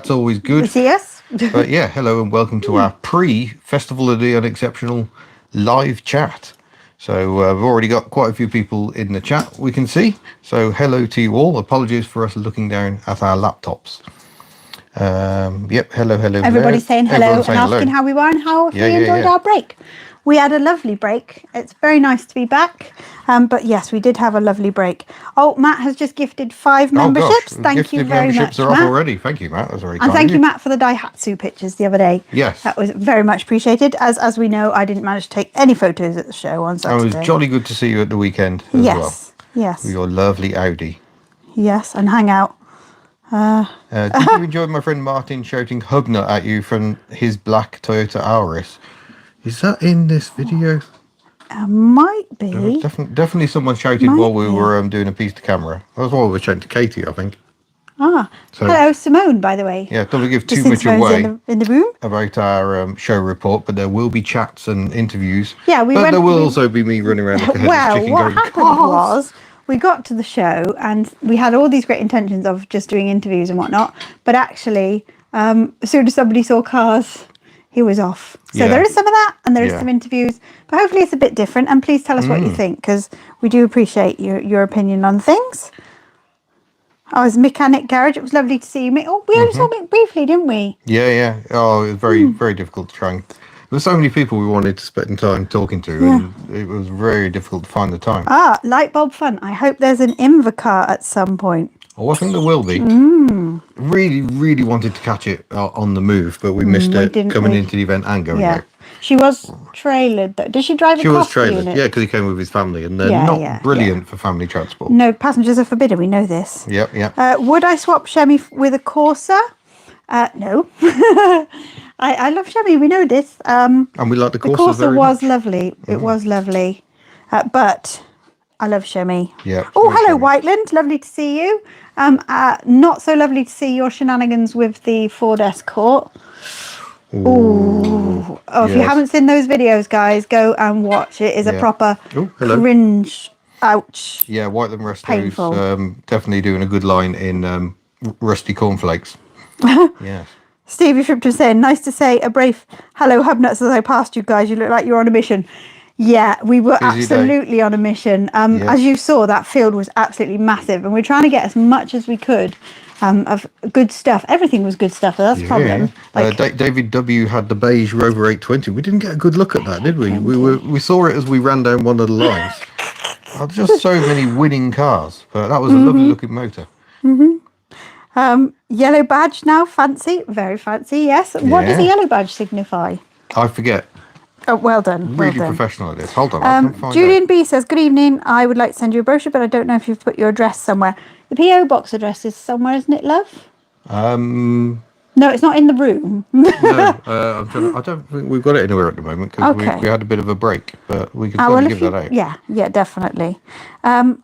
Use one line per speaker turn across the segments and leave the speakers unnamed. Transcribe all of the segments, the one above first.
That's always good.
You see us?
But yeah, hello and welcome to our pre-Festival of the Unexceptional live chat. So I've already got quite a few people in the chat we can see. So hello to you all. Apologies for us looking down at our laptops. Yep, hello.
Everybody's saying hello
Everyone's
and
saying
asking
hello.
how we were and how we enjoyed our break. We had a lovely break. It's very nice to be back. But yes, we did have a lovely break. Oh, Matt has just gifted 5 memberships. Thank you very much,
memberships are
Matt.
off already. Thank you, Matt. That's very kind.
And thank you, Matt, for the Daihatsu pictures the other day.
Yes.
That was very much appreciated. As we know, I didn't manage to take any photos at the show on Saturday.
It was jolly good to see you at the weekend as well.
Yes.
With your lovely Audi.
Yes, and hang out.
Did you enjoy my friend Martin shouting Hubnut at you from his black Toyota Auris? Is that in this video?
Might be.
Definitely someone shouted while we were doing a piece to camera. That was while we were shouting to Katie, I think.
So, hello, Simone, by the way.
Yeah, don't give too much away
in the room
about our show report, but there will be chats and interviews.
Yeah,
there will also be me running around like a headless chicken
what
going,
happened was we got to the show and we had all these great intentions of just doing interviews and whatnot, but actually, as soon as somebody saw cars, he was off. So there is some of that and there is some interviews, but hopefully it's a bit different. And please tell us what you think, because we do appreciate your opinion on things. Oh, it's Mechanic Garage. It was lovely to see you, Mick. Oh, we only saw Mick briefly, didn't we?
Yeah. Oh, it was very difficult to try and... There were so many people we wanted to spend time talking to, and it was very difficult to find the time.
Light bulb fun. I hope there's an Invacar at some point.
Oh, I think there will be. Really wanted to catch it on the move, but we missed it coming into the event and going out.
She was trailered, though. Did she drive across?
She was trailered, because he came with his family, and they're not brilliant for family transport.
No, passengers are forbidden. We know this.
Yep.
Would I swap Shemi with a Corsa? No. I love Shemi. We know this.
And we like the Corsa.
The Corsa
very
was
much.
lovely. It was lovely. But I love Shemi.
Yeah.
Oh, hello, Whiteland. Lovely to see you. Not so lovely to see your shenanigans with the Ford Escort. If you haven't seen those videos, guys, go and watch. It is a proper cringe. Ouch.
Yeah, Whiteland Resto's definitely doing a good line in Rusty Cornflakes. Yeah.
Stevie Shrimpton saying, nice to say a brave hello, Hubnuts, as I passed you guys. You look like you're on a mission. Yeah, we were absolutely on a mission. As you saw, that field was absolutely massive, and we're trying to get as much as we could of good stuff. Everything was good stuff. That's the problem.
David W had the beige Rover 820. We didn't get a good look at that, did we? We saw it as we ran down one of the lines. Just so many winning cars, but that was a lovely looking motor.
Yellow badge now, fancy, very fancy. Yes. What does the yellow badge signify?
I forget.
Oh, well done.
Really professional at this. Hold on, I can find
Julian B says, good evening. I would like to send you a brochure, but I don't know if you've put your address somewhere. The PO box address is somewhere, isn't it, love? No, it's not in the room.
No, I don't think we've got it anywhere at the moment because we had a bit of a break, but we can certainly give that out.
Yeah, definitely. And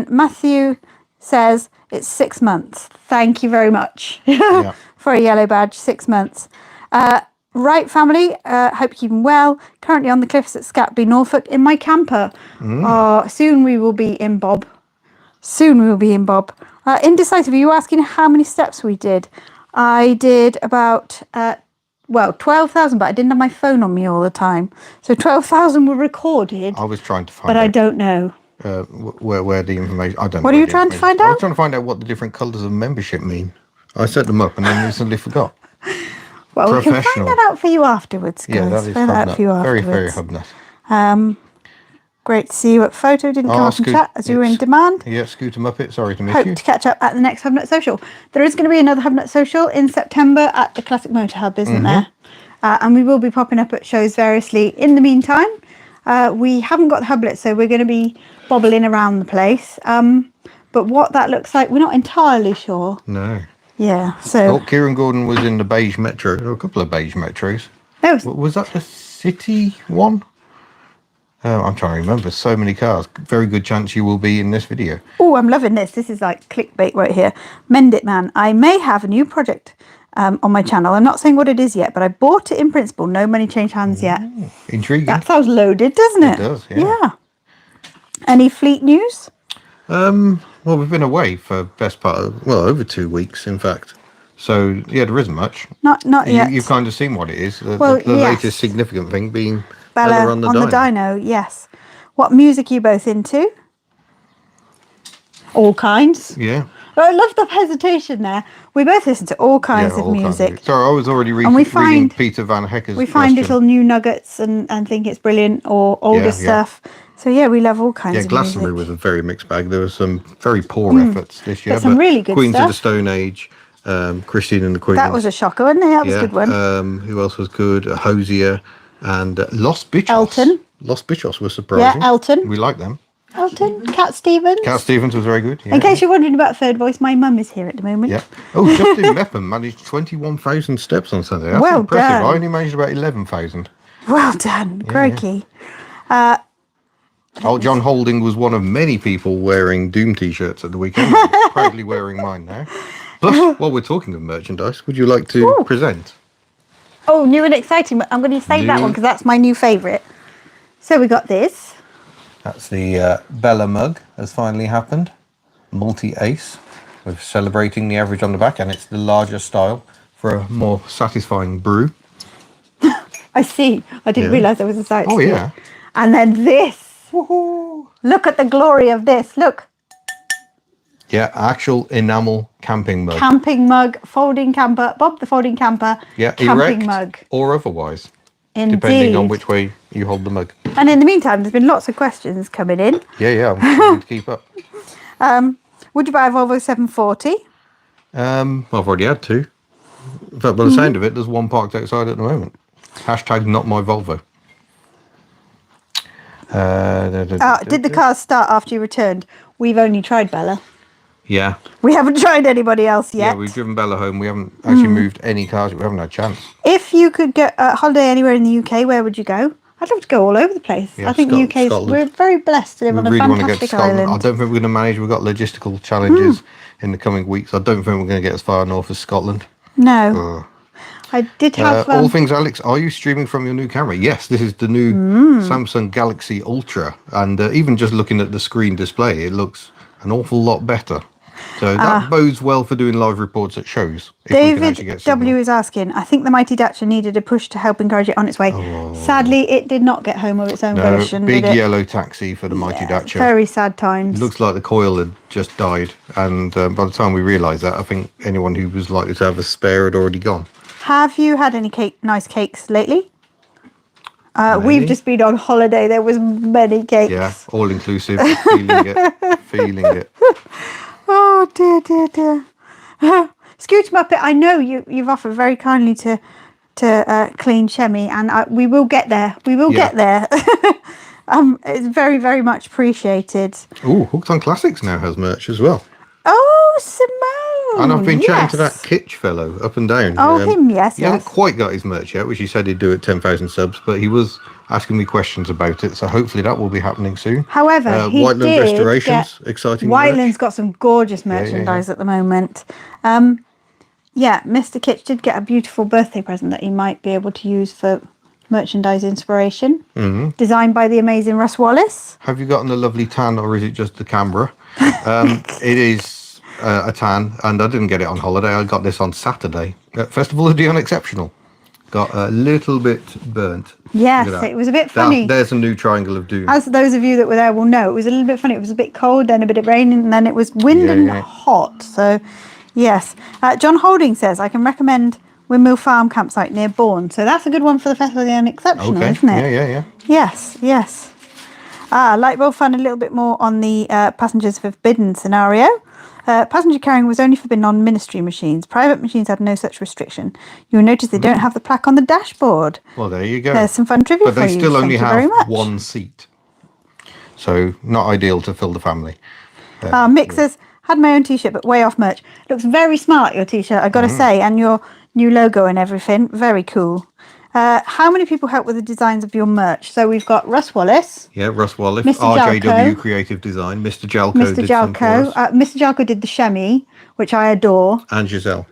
Matthew says it's 6 months. Thank you very much for a yellow badge, 6 months. Right, family, hope you're keeping well. Currently on the cliffs at Scatby, Norfolk, in my camper. Soon we will be in Bob. Indecisive, you were asking how many steps we did. I did about, 12,000, but I didn't have my phone on me all the time. So 12,000 were recorded.
I was trying to find
but I don't know.
Where the information, I don't know.
What are you trying to find out?
I was trying to find out what the different colours of membership mean. I set them up and then recently forgot.
Well, we can find that out for you afterwards, guys.
Yeah, that is Hubnut. Very Hubnut.
Great to see you at Photo. Didn't come up in chat as you were in demand.
Yeah, Scooter Muppet. Sorry to miss
you.
Hope
to catch up at the next Hubnut Social. There is going to be another Hubnut Social in September at the Classic Motor Hub, isn't there? And we will be popping up at shows variously. In the meantime, we haven't got the Hublet, so we're going to be bobbling around the place. But what that looks like, we're not entirely sure.
No.
Yeah, so...
Kieran Gordon was in the beige metro. There were a couple of beige metros. Was that the city one? I'm trying to remember. So many cars. Very good chance you will be in this video.
Oh, I'm loving this. This is like clickbait right here. Mend It Man. I may have a new project on my channel. I'm not saying what it is yet, but I bought it in principle. No money changed hands yet.
Intriguing.
That sounds loaded, doesn't it?
It does, yeah.
Any fleet news?
Well, we've been away for best part of, over 2 weeks, in fact. So yeah, there isn't much.
Not yet.
You've kind of seen what it is. The
Yes.
latest significant thing being
Bella
on the
dyno. Yes. What music are you both into? All kinds.
Yeah.
I love the hesitation there. We both listen to all kinds of music.
Sorry, I was already reading Peter Van Hecker's
We find
question.
little new nuggets and think it's brilliant, or older stuff. So yeah, we love all kinds of music.
Glastonbury was a very mixed bag. There were some very poor efforts this year.
But some really good
Queens
stuff.
of the Stone Age, Christine and the Queens.
That was a shocker, wasn't it? That was a good one.
Who else was good? Hosier and Los Bichos.
Elton.
Los Bichos was surprising.
Yeah, Elton.
We like them.
Elton, Cat Stevens.
Cat Stevens was very good. Yeah.
In case you're wondering about Third Voice, my mum is here at the moment.
Yeah. Oh, Justin Mepham managed 21,000 steps on Sunday. That's
well
impressive.
done.
I only managed about 11,000.
Well done, Croaky.
John Holding was one of many people wearing Doom t-shirts at the weekend. Proudly wearing mine now. Plus, while we're talking of merchandise, would you like to present?
Oh, new and exciting. But I'm going to save that one because that's my new favourite. So we got this.
That's the Bella mug has finally happened. Multi-ace. We're celebrating the average on the back, and it's the larger style for a more satisfying brew.
I see. I didn't realise there was a size.
Oh, yeah.
And then this.
Woohoo!
Look at the glory of this. Look.
Yeah, actual enamel camping mug.
Camping mug, folding camper, Bob the folding camper,
Yeah,
camping
erect
mug.
or otherwise.
Indeed.
Depending on which way you hold the mug.
And in the meantime, there's been lots of questions coming in.
Yeah, I'm trying to keep up.
Would you buy a Volvo 740?
I've already had two. In fact, by the sound of it, there's one parked outside at the moment. Hashtag not my Volvo.
Did the cars start after you returned? We've only tried Bella.
Yeah.
We haven't tried anybody else yet.
Yeah, we've driven Bella home. We haven't actually moved any cars. We haven't had a chance.
If you could get a holiday anywhere in the UK, where would you go? I'd love to go all over the place.
Yeah,
I think the UK
Scotland.
we're very blessed to live on a fantastic island.
I don't think we're going to manage. We've got logistical challenges in the coming weeks. I don't think we're going to get as far north as Scotland.
No. I did have...
all things Alex, are you streaming from your new camera? Yes, this is the new Samsung Galaxy Ultra. And even just looking at the screen display, it looks an awful lot better. So that bodes well for doing live reports at shows.
David W is asking, I think the Mighty Dacia needed a push to help encourage it on its way. Oh. Sadly, it did not get home of its own volition.
Big yellow taxi for the Mighty Dacia.
Very sad times.
Looks like the coil had just died. And by the time we realised that, I think anyone who was likely to have a spare had already gone.
Have you had any nice cakes lately? We've just been on holiday. There was many cakes.
Yeah, all inclusive. Feeling it.
Oh dear. Scooch Muppet, I know you've offered very kindly to clean Shemmy, and we will get there. Get there. It's very, very much appreciated.
Oh, Hooked on Classics now has merch as well.
Oh, Simone.
And I've been chatting to that Kitch fellow up and down.
Oh, him, yes.
He hasn't quite got his merch yet, which he said he'd do at 10,000 subs, but he was asking me questions about it, so hopefully that will be happening soon.
However, he
Whiteland
did
Restorations, exciting
Whiteland's got some gorgeous merchandise at the moment. Mr. Kitch did get a beautiful birthday present that he might be able to use for merchandise inspiration. Designed by the amazing Russ Wallace.
Have you gotten a lovely tan, or is it just the Canberra? It is a tan, and I didn't get it on holiday. I got this on Saturday at Festival of the Unexceptional. Got a little bit burnt.
Yes, it was a bit funny.
There's a new triangle of doom.
As those of you that were there will know, it was a little bit funny. It was a bit cold, then a bit of rain, and then it was wind and hot. So, yes. John Holding says, I can recommend Windmill Farm campsite near Bourne. So that's a good one for the Festival of the Unexceptional, isn't it?
Yeah.
Yes. Light bulb fun a little bit more on the passengers forbidden scenario. Passenger carrying was only forbidden on ministry machines. Private machines had no such restriction. You'll notice they don't have the plaque on the dashboard.
Well, there you go.
There's some fun trivia for you.
But they still only
Thank you
have one seat. So not ideal to fill the family.
Mick says, had my own t-shirt, but way off merch. Looks very smart, your t-shirt, I've got to say. And your new logo and everything. Very cool. How many people help with the designs of your merch? So we've got Russ Wallace.
Yeah, Russ Wallace.
Mr.
RJW
Jalko.
Creative Design. Mr. Jalko
Mr. Jalko. Mr. Jalko did the Shemmy, which I adore.
And Giselle.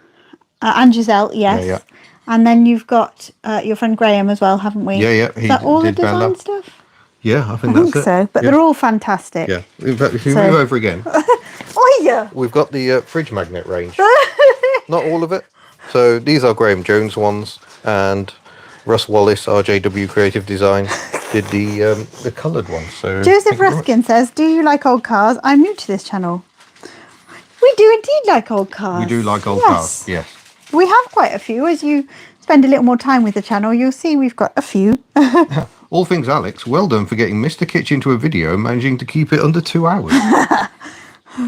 And Giselle, yes.
Yeah.
And then you've got your friend Graham as well, haven't we?
Yeah.
Is that all the design stuff?
Yeah, I think
that's it. So, but they're all fantastic.
Yeah. In fact, if you move over again,
oh yeah,
we've got the fridge magnet range. Not all of it. So these are Graham Jones ones, and Russ Wallace, RJW Creative Design, did the coloured ones. So
Joseph
thank you very much.
Ruskin says, do you like old cars? I'm new to this channel. We do indeed like old cars.
We do like old
Yes.
cars, yes.
We have quite a few. As you spend a little more time with the channel, you'll see we've got a few.
All things Alex, well done for getting Mr. Kitch into a video and managing to keep it under 2 hours.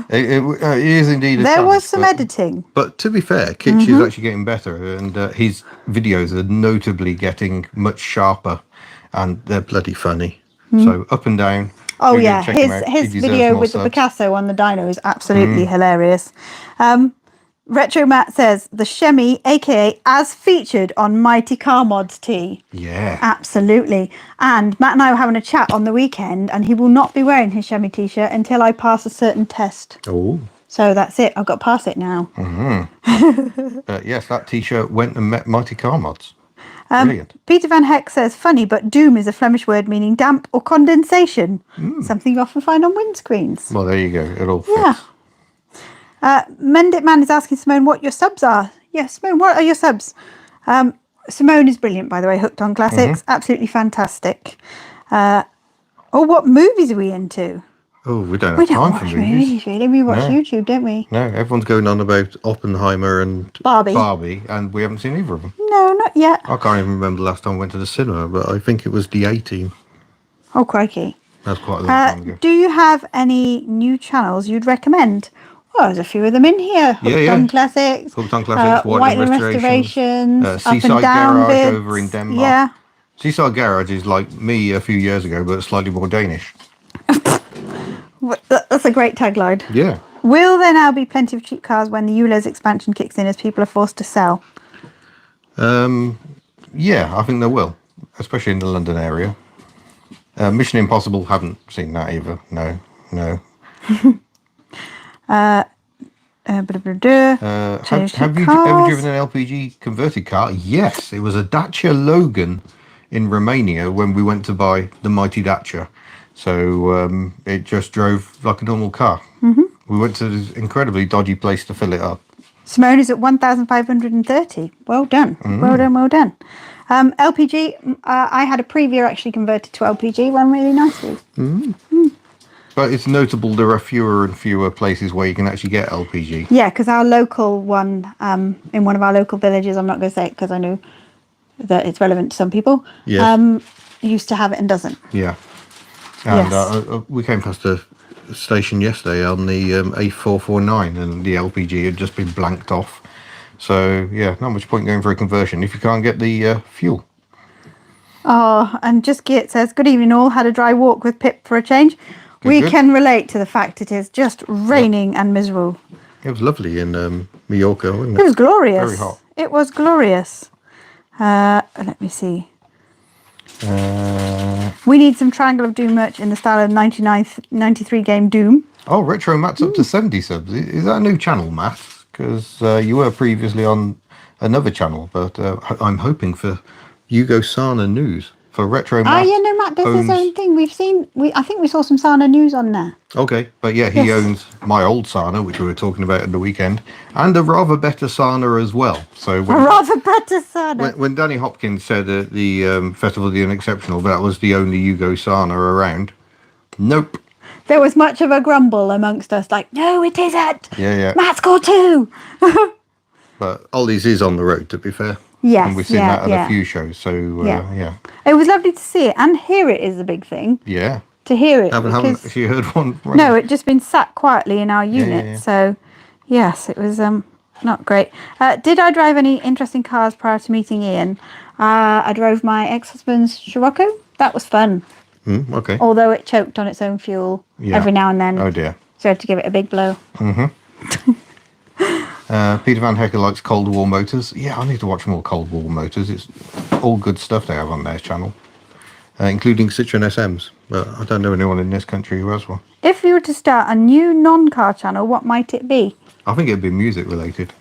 It is indeed a
There
challenge,
was some editing.
But to be fair, Kitch is actually getting better, and his videos are notably getting much sharper, and they're bloody funny. So up and down.
Oh
Do
yeah,
check him out. He
his
deserves
video
more
with the
subs.
Picasso on the dyno is absolutely hilarious. Retro Matt says the Shemmy, aka as featured on Mighty Car Mods Tee.
Yeah.
Absolutely. And Matt and I were having a chat on the weekend, and he will not be wearing his Shemmy t-shirt until I pass a certain test.
Oh.
So that's it. I've got to pass it now.
Yes, that T-shirt went and met Mighty Car Mods. Brilliant.
Peter Van Heck says, funny, but doom is a Flemish word meaning damp or condensation. Something you often find on windscreens.
Well, there you go. It all fits.
Yeah. Mendit Man is asking Simone what your subs are. Yes, Simone, what are your subs? Simone is brilliant, by the way, hooked on classics. Absolutely fantastic. What movies are we into?
Oh, we don't
We
have
don't
time for
watch
movies.
movies, really. We watch
No.
YouTube, don't we?
No, everyone's going on about Oppenheimer and
Barbie.
and we haven't seen either of them.
No, not yet.
I can't even remember the last time I went to the cinema, but I think it was the A-Team.
Oh, crikey.
That's quite a long time ago.
Do you have any new channels you'd recommend? Well, there's a few of them in here. Hooked on Classics.
Hooked on Classics,
Whiteland
Restorations,
Up and
Seaside
Down
Garage
vids.
over in Denmark.
Yeah.
Seaside Garage is like me a few years ago, but slightly more Danish.
That's a great tagline.
Yeah.
Will there now be plenty of cheap cars when the ULEZ expansion kicks in as people are forced to sell?
Yeah, I think there will, especially in the London area. Mission Impossible, haven't seen that either. No.
Change
Have you
cars.
ever driven an LPG converted car? Yes, it was a Dacia Logan in Romania when we went to buy the mighty Dacia. So it just drove like a normal car. We went to this incredibly dodgy place to fill it up.
Simone is at 1,530. Well done. Well done. LPG, I had a Previa actually converted to LPG, ran really nicely.
But it's notable there are fewer and fewer places where you can actually get LPG.
Yeah, because our local one, in one of our local villages, I'm not going to say it because I know that it's relevant to some people,
Yes.
used to have it and doesn't.
Yeah. And
Yes.
we came past a station yesterday on the A449 and the LPG had just been blanked off. So, yeah, not much point going for a conversion if you can't get the fuel.
Oh, and Just Git says, good evening all, had a dry walk with Pip for a change. We
Good.
can relate to the fact it is just raining and miserable.
It was lovely in Mallorca, wasn't
It
it?
was glorious.
Very hot.
It was glorious. Let me see. We need some Triangle of Doom merch in the style of 93 game Doom.
Oh, Retro Matt's up to 70 subs. Is that a new channel, Matt? Because you were previously on another channel, but I'm hoping for Hugo Sana News for Retro Matt.
Yeah, no, Matt does his own thing. I think we saw some Sana news on there.
Okay, but yeah, he owns my old Sana, which we were talking about at the weekend, and a rather better Sana as well. So when,
Rather better Sana.
when Danny Hopkins said at the Festival of the Unexceptional that was the only Hugo Sana around, nope.
There was much of a grumble amongst us, like, no, it isn't.
Yeah.
Matt scored 2.
But Ollie's is on the road, to be fair.
Yes,
And we've seen that at a few shows, so yeah.
It was lovely to see it and hear it is a big thing.
Yeah.
To hear it.
Haven't
because-
actually heard one. Running.
No, it just been sat quietly in our unit.
yeah.
So, yes, it was not great. Did I drive any interesting cars prior to meeting Ian? I drove my ex-husband's Scirocco. That was fun.
Okay.
Although it choked on its own fuel every now and then.
Oh dear.
So I had to give it a big blow.
Peter Van Hecker likes Cold War motors. Yeah, I need to watch more Cold War motors. It's all good stuff they have on their channel, including Citroen SMs. But I don't know anyone in this country who has one.
If you were to start a new non-car channel, what might it be?
I think it'd be music related.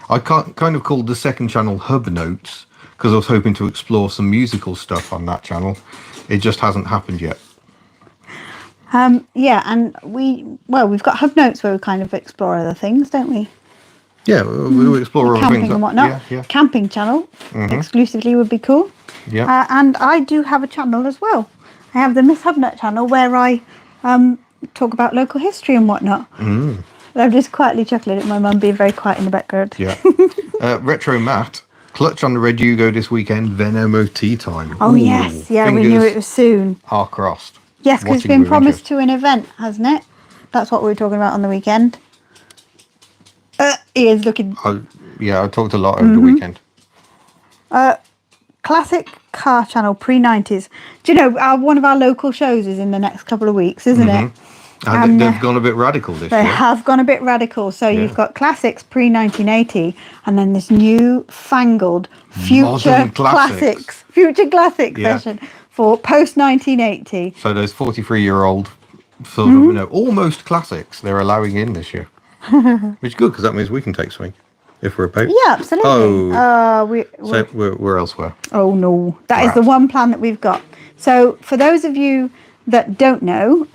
I kind of called the second channel Hubnut because I was hoping to explore some musical stuff on that channel. It just hasn't happened yet.
Yeah, and we've got Hubnotes where we kind of explore other things, don't we?
Yeah, we'll explore other
camping
things.
and whatnot.
Yeah.
Camping channel exclusively would be cool.
Yeah.
And I do have a channel as well. I have the Miss Hubnut channel where I talk about local history and whatnot. I'm just quietly chuckling at my mum being very quiet in the background.
Yeah. Retro Matt, clutch on the red Yugo this weekend, Venom OT time.
Oh, yes. Yeah, we knew it was soon.
Are crossed.
Yes, because it's been promised to an event, hasn't it? That's what we were talking about on the weekend. Ian's looking...
I talked a lot over the weekend.
Classic car channel, pre-90s. Do you know, one of our local shows is in the next couple of weeks, isn't it?
And they've gone a bit radical this year.
They have gone a bit radical. So you've got classics pre-1980 and then this new fangled future classics session for post-1980.
So those 43-year-old sort of, almost classics they're allowing in this year. Which is good because that means we can take something if we're paid.
Yeah, absolutely.
We're elsewhere.
Oh, no. That is the one plan that we've got. So for those of you that don't know...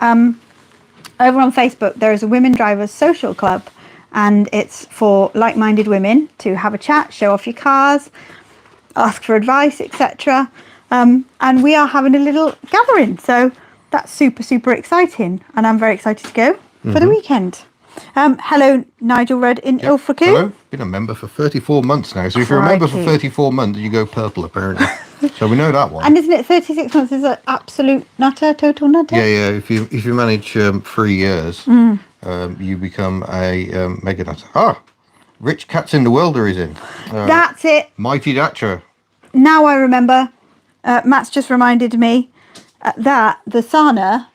over on Facebook, there is a Women Drivers Social Club, and it's for like-minded women to have a chat, show off your cars, ask for advice, etc. And we are having a little gathering, so that's super, super exciting, and I'm very excited to go for the weekend. Hello, Nigel Rudd in Ilfracombe.
Hello, been a member for 34 months now, so if you're a member for 34 months, you go purple, apparently. So we know that one.
And isn't it 36 months is an absolute nutter, total nutter?
Yeah. If you manage 3 years, you become a mega nutter. Rich Cats in the Welder is in.
That's it.
Mighty Datcher.
Now I remember. Matt's just reminded me that the Sana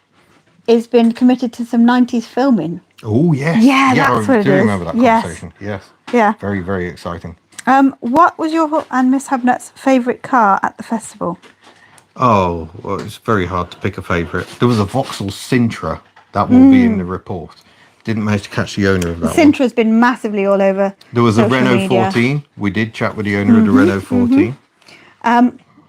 has been committed to some 90s filming.
Oh, yes.
Yeah, that's what it is.
I do remember that conversation. Yes.
Yeah.
Very, very exciting.
What was your and Miss Hubnut's favourite car at the festival?
Oh, well, it's very hard to pick a favourite. There was a Vauxhall Sintra. That will be in the report. Didn't manage to catch the owner of that one.
Sintra's been massively all over.
There was a Renault
media.
14. We did chat with the owner of the Renault 14.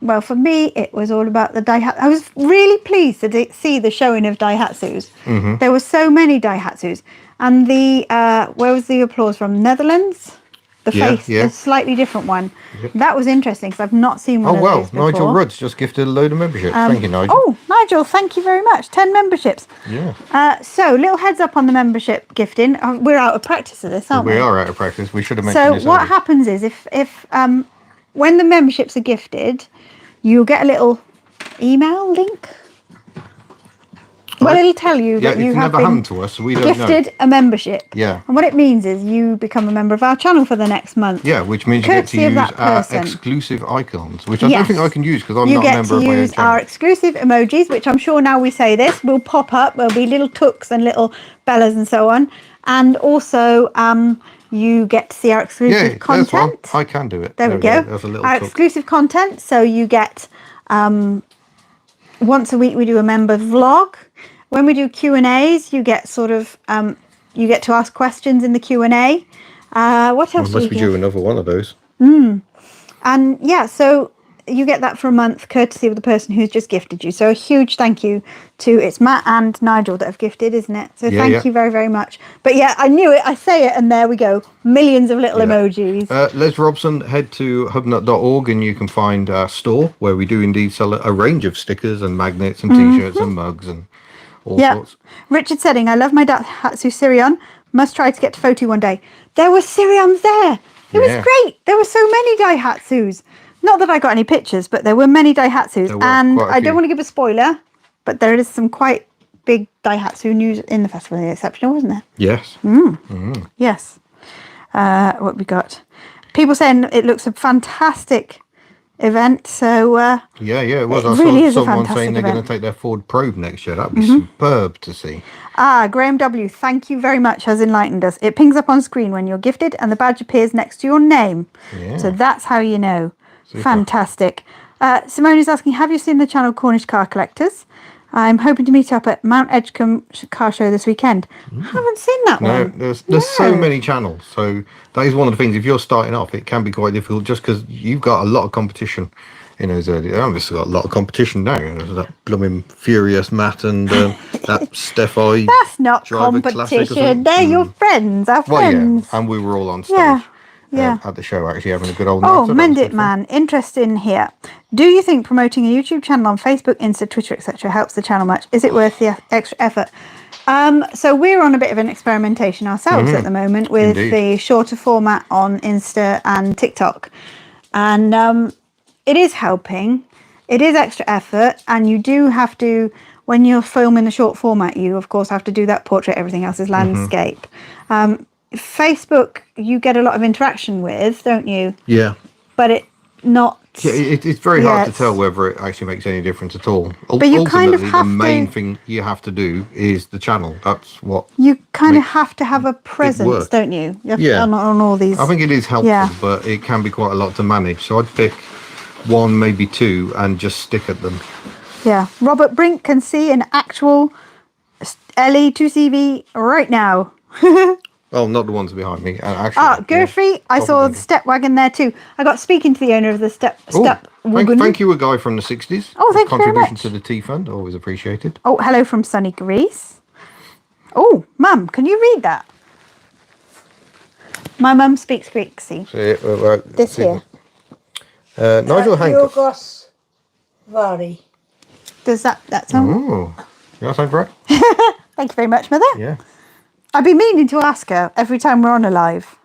Well, for me, it was all about the Daihatsu. I was really pleased to see the showing of Daihatsus. There were so many Daihatsus. And where was the applause from? Netherlands? The slightly different one. Yep. That was interesting because I've not seen one of those before.
Nigel Rudd's just gifted a load of memberships. Thank you, Nigel.
Oh, Nigel, thank you very much. 10 memberships.
Yeah.
So, little heads up on the membership gifting. We're out of practice of this, aren't we?
We are out of practice. We should have mentioned this.
So, what happens is if when the memberships are gifted, you'll get a little email link. Well, it'll tell you that you have been
to us, so we don't
gifted a membership.
Yeah.
And what it means is you become a member of our channel for the next month.
Yeah, which means you get to use our exclusive icons, which I don't think I can use because I'm not a member of my own channel.
You get to use our exclusive emojis, which I'm sure now we say this, will pop up. There'll be little tooks and little bellas and so on. And also, you get to see our exclusive content.
There's one. I can do it.
There we go.
There's a little
our exclusive content. So you get, once a week we do a member vlog. When we do Q&As, you get sort of, you get to ask questions in the Q&A. What else
must be due another one of those.
And yeah, so you get that for a month, courtesy of the person who's just gifted you. So a huge thank you to, it's Matt and Nigel that have gifted, isn't it? So thank you very, very much. But yeah, I knew it. I say it, and there we go. Millions of little emojis.
Les Robson, head to hubnut.org and you can find our store where we do indeed sell a range of stickers and magnets and T-shirts and mugs and all sorts.
Richard Sedding, I love my Daihatsu Sirion. Must try to get to FOTU one day. There were Sirions there. It was great. There were so many Daihatsus. Not that I got any pictures, but there were many Daihatsus. And I don't want to give a spoiler, but there is some quite big Daihatsu news in the festival. Unexceptional, wasn't there?
Yes.
Yes. What we got? People saying it looks a fantastic event. So
it was. I
really
saw someone saying they're going to take their Ford Probe next year. That'd be superb to see.
Graham W, thank you very much, has enlightened us. It pings up on screen when you're gifted and the badge appears next to your name. So that's how you know. Super. Fantastic. Simone is asking, have you seen the channel Cornish Car Collectors? I'm hoping to meet up at Mount Edgecombe Car Show this weekend. I haven't seen that one.
There's so many channels. So that is one of the things. If you're starting off, it can be quite difficult just because you've got a lot of competition. in those early. Oh, this has got a lot of competition now. There's that blooming Furious Matt and that Steph
That's not
Driver Classic or something.
competition. They're your friends, our
Well, yeah,
friends.
and we were all on stage
Yeah, yeah.
at the show, actually having a good old night.
Oh,
So that was
Mend
good
It
fun.
Man, interesting here. Do you think promoting a YouTube channel on Facebook, Insta, Twitter, etc. helps the channel much? Is it worth the extra effort? So we're on a bit of an experimentation ourselves at the moment with
Indeed.
the shorter format on Insta and TikTok. And it is helping. It is extra effort, and you do have to, when you're filming the short format, you of course have to do that portrait, everything else is landscape. Facebook, you get a lot of interaction with, don't you?
Yeah.
But it not.
Yeah, it's very hard to
Yes.
tell whether it actually makes any difference at all.
But you kind of
Ultimately,
have
the main
to-
thing you have to do is the channel. That's what
You kind of
makes
have to have a presence,
work.
don't you? You have
Yeah.
on all these.
I think it is helpful,
Yeah.
but it can be quite a lot to manage. So I'd pick one, maybe two, and just stick at them.
Yeah. Robert Brink can see an actual LE2CV right now.
Oh, not the ones behind me. Actually,
Ah, Gurfrey, I saw
probably.
the step wagon there too. I got speaking to the owner of the step
Oh,
wagon.
thank you, a guy from the 60s.
Oh, thank you very
Contribution
much.
to the Tea Fund, always appreciated.
Oh, hello from sunny Greece. Oh, Mum, can you read that? My mum speaks Greek, see.
So,
This here.
Nigel Hancock.
Yorgos Vari.
Does that sound?
Oh, you that sound right?
Thank you very much, Mother.
Yeah.
I've been meaning to ask her every time we're on a live.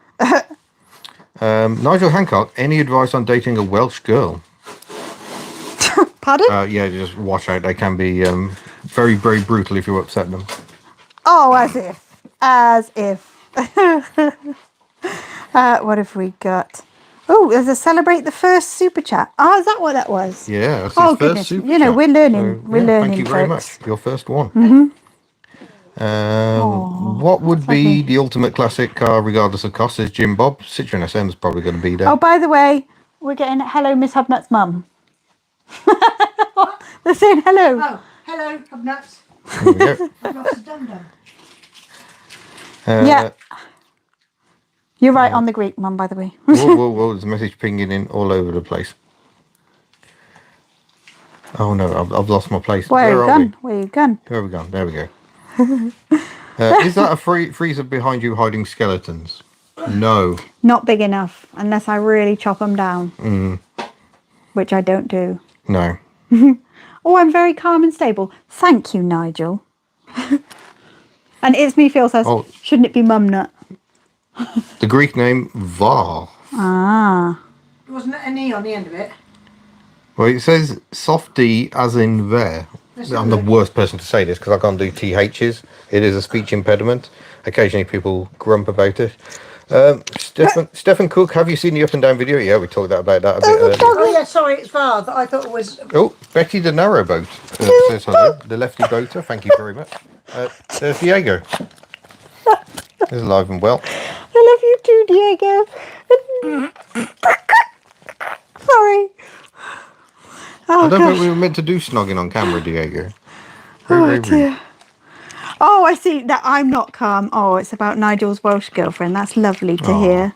Nigel Hancock, any advice on dating a Welsh girl?
Pardon?
Yeah, just watch out. They can be very, very brutal if you upset them.
Oh, as if. As if. What have we got? Oh, there's a celebrate the first super chat. Oh, is that what that was?
Yeah, that's his
Oh,
first
goodness.
super
You know,
chat.
we're learning.
So,
We're learning,
thank you very
folks.
much. Your first one. What would be the ultimate classic car regardless of cost? Says Jim Bob. Citroen SM is probably going to be there.
Oh, by the way, we're getting hello, Miss Hubnut's mum. They're saying hello.
Oh, hello, Hubnut.
There we go.
I've lost a dum-dum.
Yeah. You're right on the Greek, Mum, by the way.
Whoa, there's a message pinging in all over the place. Oh no, I've lost my place.
Where
Where
you
are
gone? Where you gone?
we? Where have we gone? There we go. Is that a freezer behind you hiding skeletons? No.
Not big enough, unless I really chop them down. Which I don't do.
No.
Oh, I'm very calm and stable. Thank you, Nigel. And It's Me Phil says,
Oh.
shouldn't it be Mumnut?
The Greek name Var.
Ah.
Wasn't an E on the end of it?
Well, it says soft D as in there. I'm the worst person to say this because I can't do THs. It is a speech impediment. Occasionally people grump about it. Stephen Cook, have you seen the up and down video? Yeah, we talked about that a bit earlier.
Oh, yeah, sorry, it's Var that I thought it was.
Oh, Betty the Narrowboat says hello. The lefty boater, thank you very much. There's Diego. He's alive and well.
I love you too, Diego. Sorry. Oh,
I don't
gosh.
think we were meant to do snogging on camera, Diego.
Oh,
Very
dear.
rude.
Oh, I see that I'm not calm. Oh, it's about Nigel's Welsh girlfriend. That's lovely to hear.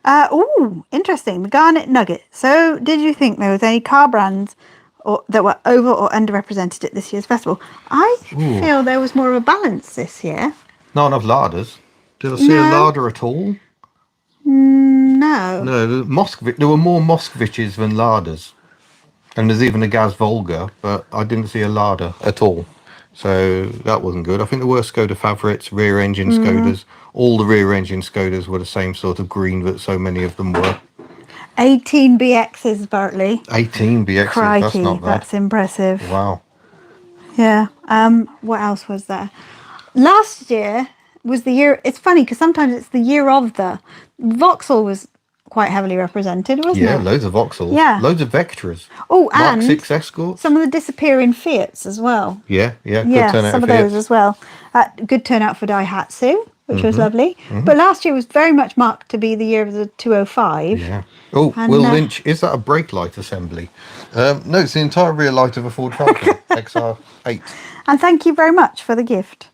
Oh, interesting. The Garnet Nugget. So, did you think there was any car brands that were over or underrepresented at this year's festival? I feel there was more of a balance this year.
Not enough larders. Did I see a larder at all?
No.
No, there were more Moskoviches than larders. And there's even a Gaz Volga, but I didn't see a larder at all. So that wasn't good. I think there were Skoda favorites, rear engine Skodas. All the rear engine Skodas were the same sort of green that so many of them were.
18 BXs, Bartley.
18 BXs,
Crikey,
that's not bad.
that's impressive.
Wow.
Yeah. What else was there? Last year was the year. It's funny because sometimes it's the year of the. Vauxhall was quite heavily represented, wasn't
Yeah,
it?
loads of Vauxhalls.
Yeah.
Loads of Vectras.
Oh,
Mark
and
6 Escorts.
some of the disappearing Fiats as well.
Yeah, good
Yeah,
turnout
some of
for
those
you.
as well. Good turnout for Daihatsu, which was lovely. But last year was very much marked to be the year of the 205.
Yeah. Oh,
And,
Will Lynch, is that a brake light assembly? No, it's the entire rear light of a Ford Falcon XR8.
And thank you very much for the gift.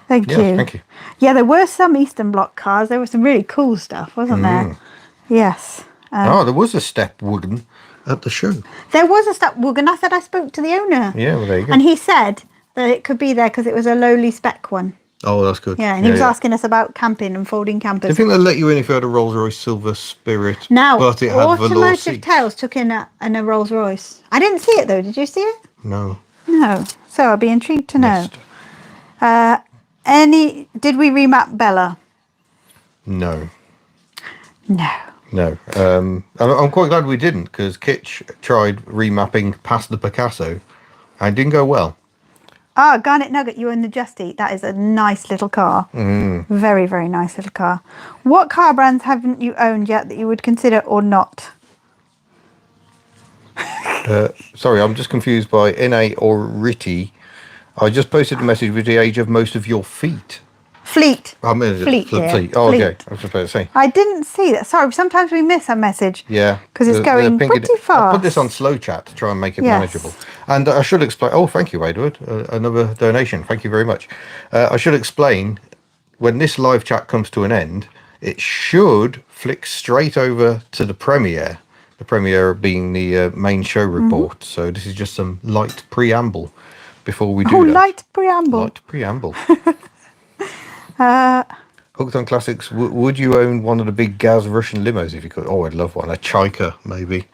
Thank
Yeah,
you.
thank you.
Yeah, there were some Eastern Bloc cars. There was some really cool stuff, wasn't there? Yes.
There was a step wagon at the show.
There was a step wagon. I said I spoke to the owner.
Yeah, well, there you go.
And he said that it could be there because it was a lowly spec one.
Oh, that's good.
Yeah, and he was asking us about camping and folding campers.
Do you think they'll let you in if you had a Rolls Royce Silver Spirit?
Now,
but it had velour
Automotive
seats?
Tales took in a Rolls Royce. I didn't see it though. Did you see it?
No.
No. So I'd be intrigued to know.
Missed.
Did we remap Bella?
No.
No.
No. I'm quite glad we didn't, because Kitch tried remapping past the Picasso and it didn't go well.
Ah, Garnet Nugget, you own the Just Eat. That is a nice little car. Very, very nice little car. What car brands haven't you owned yet that you would consider or not?
Sorry, I'm just confused by NA or Ritty. I just posted a message with the age of most of your feet.
Fleet.
I mean,
Fleet, yeah.
Fleet. Oh,
Fleet.
okay. I was just about to say.
I didn't see that. Sorry, sometimes we miss a message.
Yeah.
Because it's going pretty fast.
I'll put this on slow chat to try and make it manageable. And I should explain. Oh, thank you, Edward. Another donation. Thank you very much. I should explain, when this live chat comes to an end, it should flick straight over to the premiere. The premiere being the main show report. So this is just some light preamble before we do that.
Light preamble.
Light preamble. Hooked on Classics. Would you own one of the big Gaz Russian limos if you could? Oh, I'd love one. A Chaika, maybe.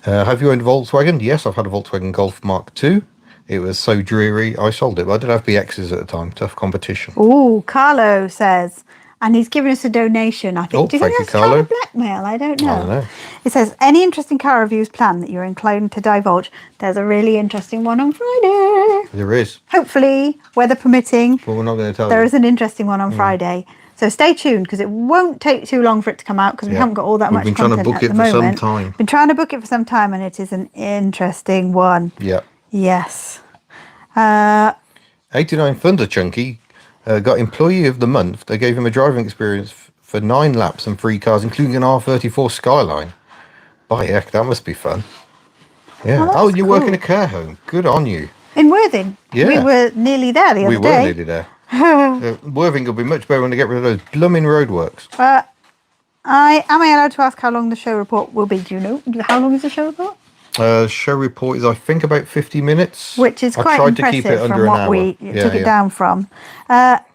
Have you owned Volkswagen? Yes, I've had a Volkswagen Golf Mark II. It was so dreary, I sold it. But I did have BXs at the time. Tough competition.
Oh, Carlo says, and he's given us a donation, I think.
Oh,
Do you think
thank you,
that's kind of
Carlo.
blackmail? I don't know.
I don't know.
It says, any interesting car reviews planned that you're inclined to divulge? There's a really interesting one on Friday.
There is.
Hopefully, weather permitting.
But we're not going to tell
There
you.
is an interesting one on Friday. So stay tuned, because it won't take too long for it to come out, because we haven't got all that much
We've been trying
content
to book
at
it
the
for some
moment.
time.
Been trying to book it for some time, and it is an interesting one.
Yeah.
Yes.
89 Thunder Chunky got Employee of the Month. They gave him a driving experience for 9 laps and 3 cars, including an R34 Skyline. By heck, that must be fun. Yeah.
Oh,
You
that's
work in
cool.
a care home. Good on you.
In Worthing.
Yeah.
We were nearly there the other
We were
day.
nearly there. Worthing will be much better when they get rid of those blooming roadworks.
Am I allowed to ask how long the show report will be? Do you know? How long is the show report?
Show report is, I think, about 50 minutes.
Which is quite impressive from what we took it down from.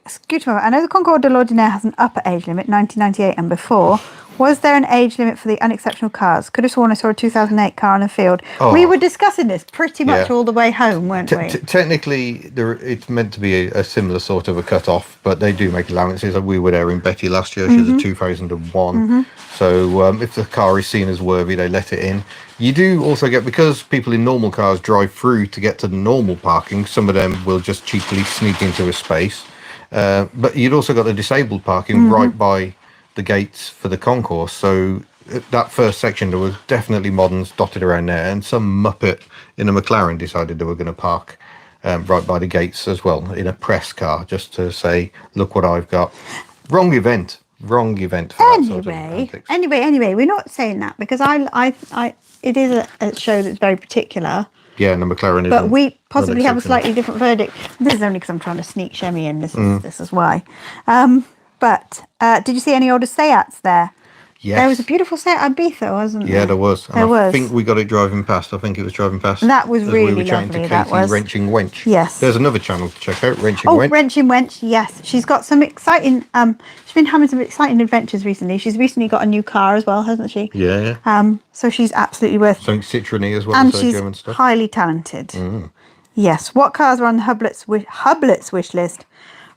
Scooter, I know the Concorde de l'Ordinaire has an upper age limit, 1998 and before. Was there an age limit for the unexceptional cars? Could have sworn I saw a 2008 car on the field.
Oh.
We were discussing this pretty much all the way home, weren't we?
Technically, it's meant to be a similar sort of a cut-off, but they do make allowances. We were there in Betty last year. She was a 2001. So if the car is seen as worthy, they let it in. You do also get, because people in normal cars drive through to get to the normal parking, some of them will just cheaply sneak into a space. But you'd also got the disabled parking right by the gates for the concourse. So that first section, there was definitely moderns dotted around there, and some muppet in a McLaren decided they were going to park right by the gates as well in a press car, just to say, look what I've got. Wrong event for that sort of antics.
Anyway, we're not saying that because it is a show that's very particular.
Yeah, and the McLaren is.
But we possibly have a
exceptional.
slightly different verdict. This is only because I'm trying to sneak Shemmy in. This is why. But did you see any older Seats there?
Yes.
There was a beautiful Seat Ibiza, wasn't there?
Yeah, there was. And
There was.
I think we got it driving past. I think it was driving past.
That was
as
really
we were chatting
lovely,
to
that
Katie,
was.
Wrenching Wench.
Yes.
There's another channel to check out, Wrenching
Oh,
Wench.
Wrenching Wench, yes. She's got some exciting, she's been having some exciting adventures recently. She's recently got a new car as well, hasn't she?
Yeah.
So she's absolutely worth it.
Something Citroen as well
And
as her
she's
German stuff.
highly talented. Yes. What cars are on the Hubnut's wish list?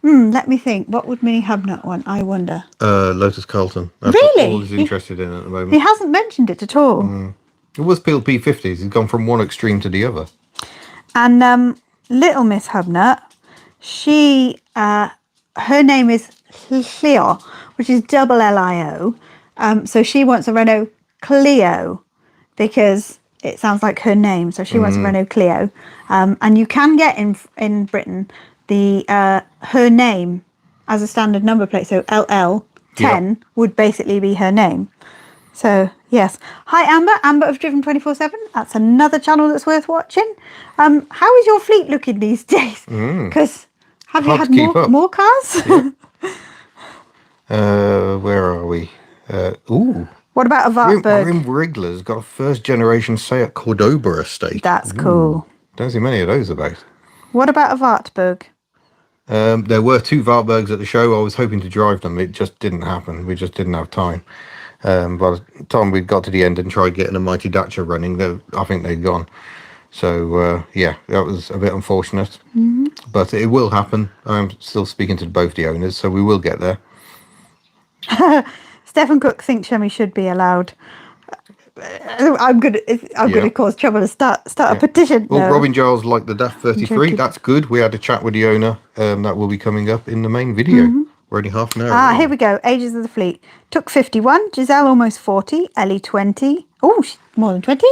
Let me think. What would Mini Hubnut want? I wonder.
Lotus Carlton. That's
Really?
all he's interested in at the moment.
He hasn't mentioned it at all.
It was PLP 50s. He's gone from one extreme to the other.
And little Miss Hubnut, she, her name is Clio, which is double Lio. So she wants a Renault Clio because it sounds like her name. So she wants a Renault Clio. And you can get in Britain the her name as a standard number plate. So LL10 would basically be her name. So yes. Hi Amber of Driven 24/7. That's another channel that's worth watching. How is your fleet looking these days? Because have you
Hard
had
to keep up.
more cars?
Where are we? Ooh.
What about a Wartburg?
Grim Wriggler's got a first generation Seat Cordoba estate.
That's cool.
Don't see many of those about.
What about a Wartburg?
There were 2 Wartburgs at the show. I was hoping to drive them. It just didn't happen. We just didn't have time. By the time we got to the end and tried getting a Mighty Dacia running, I think they'd gone. So, yeah, that was a bit unfortunate. But it will happen. I'm still speaking to both the owners, so we will get there.
Stephen Cook thinks Shemmy should be allowed. I'm gonna cause trouble to start a petition.
Well,
no.
Robin Giles liked the DAF 33. That's good. We had a chat with the owner. That will be coming up in the main video. We're only half an hour.
Here we go. Ages of the Fleet. Took 51. Giselle almost 40. Ellie 20. Oh, more than 20.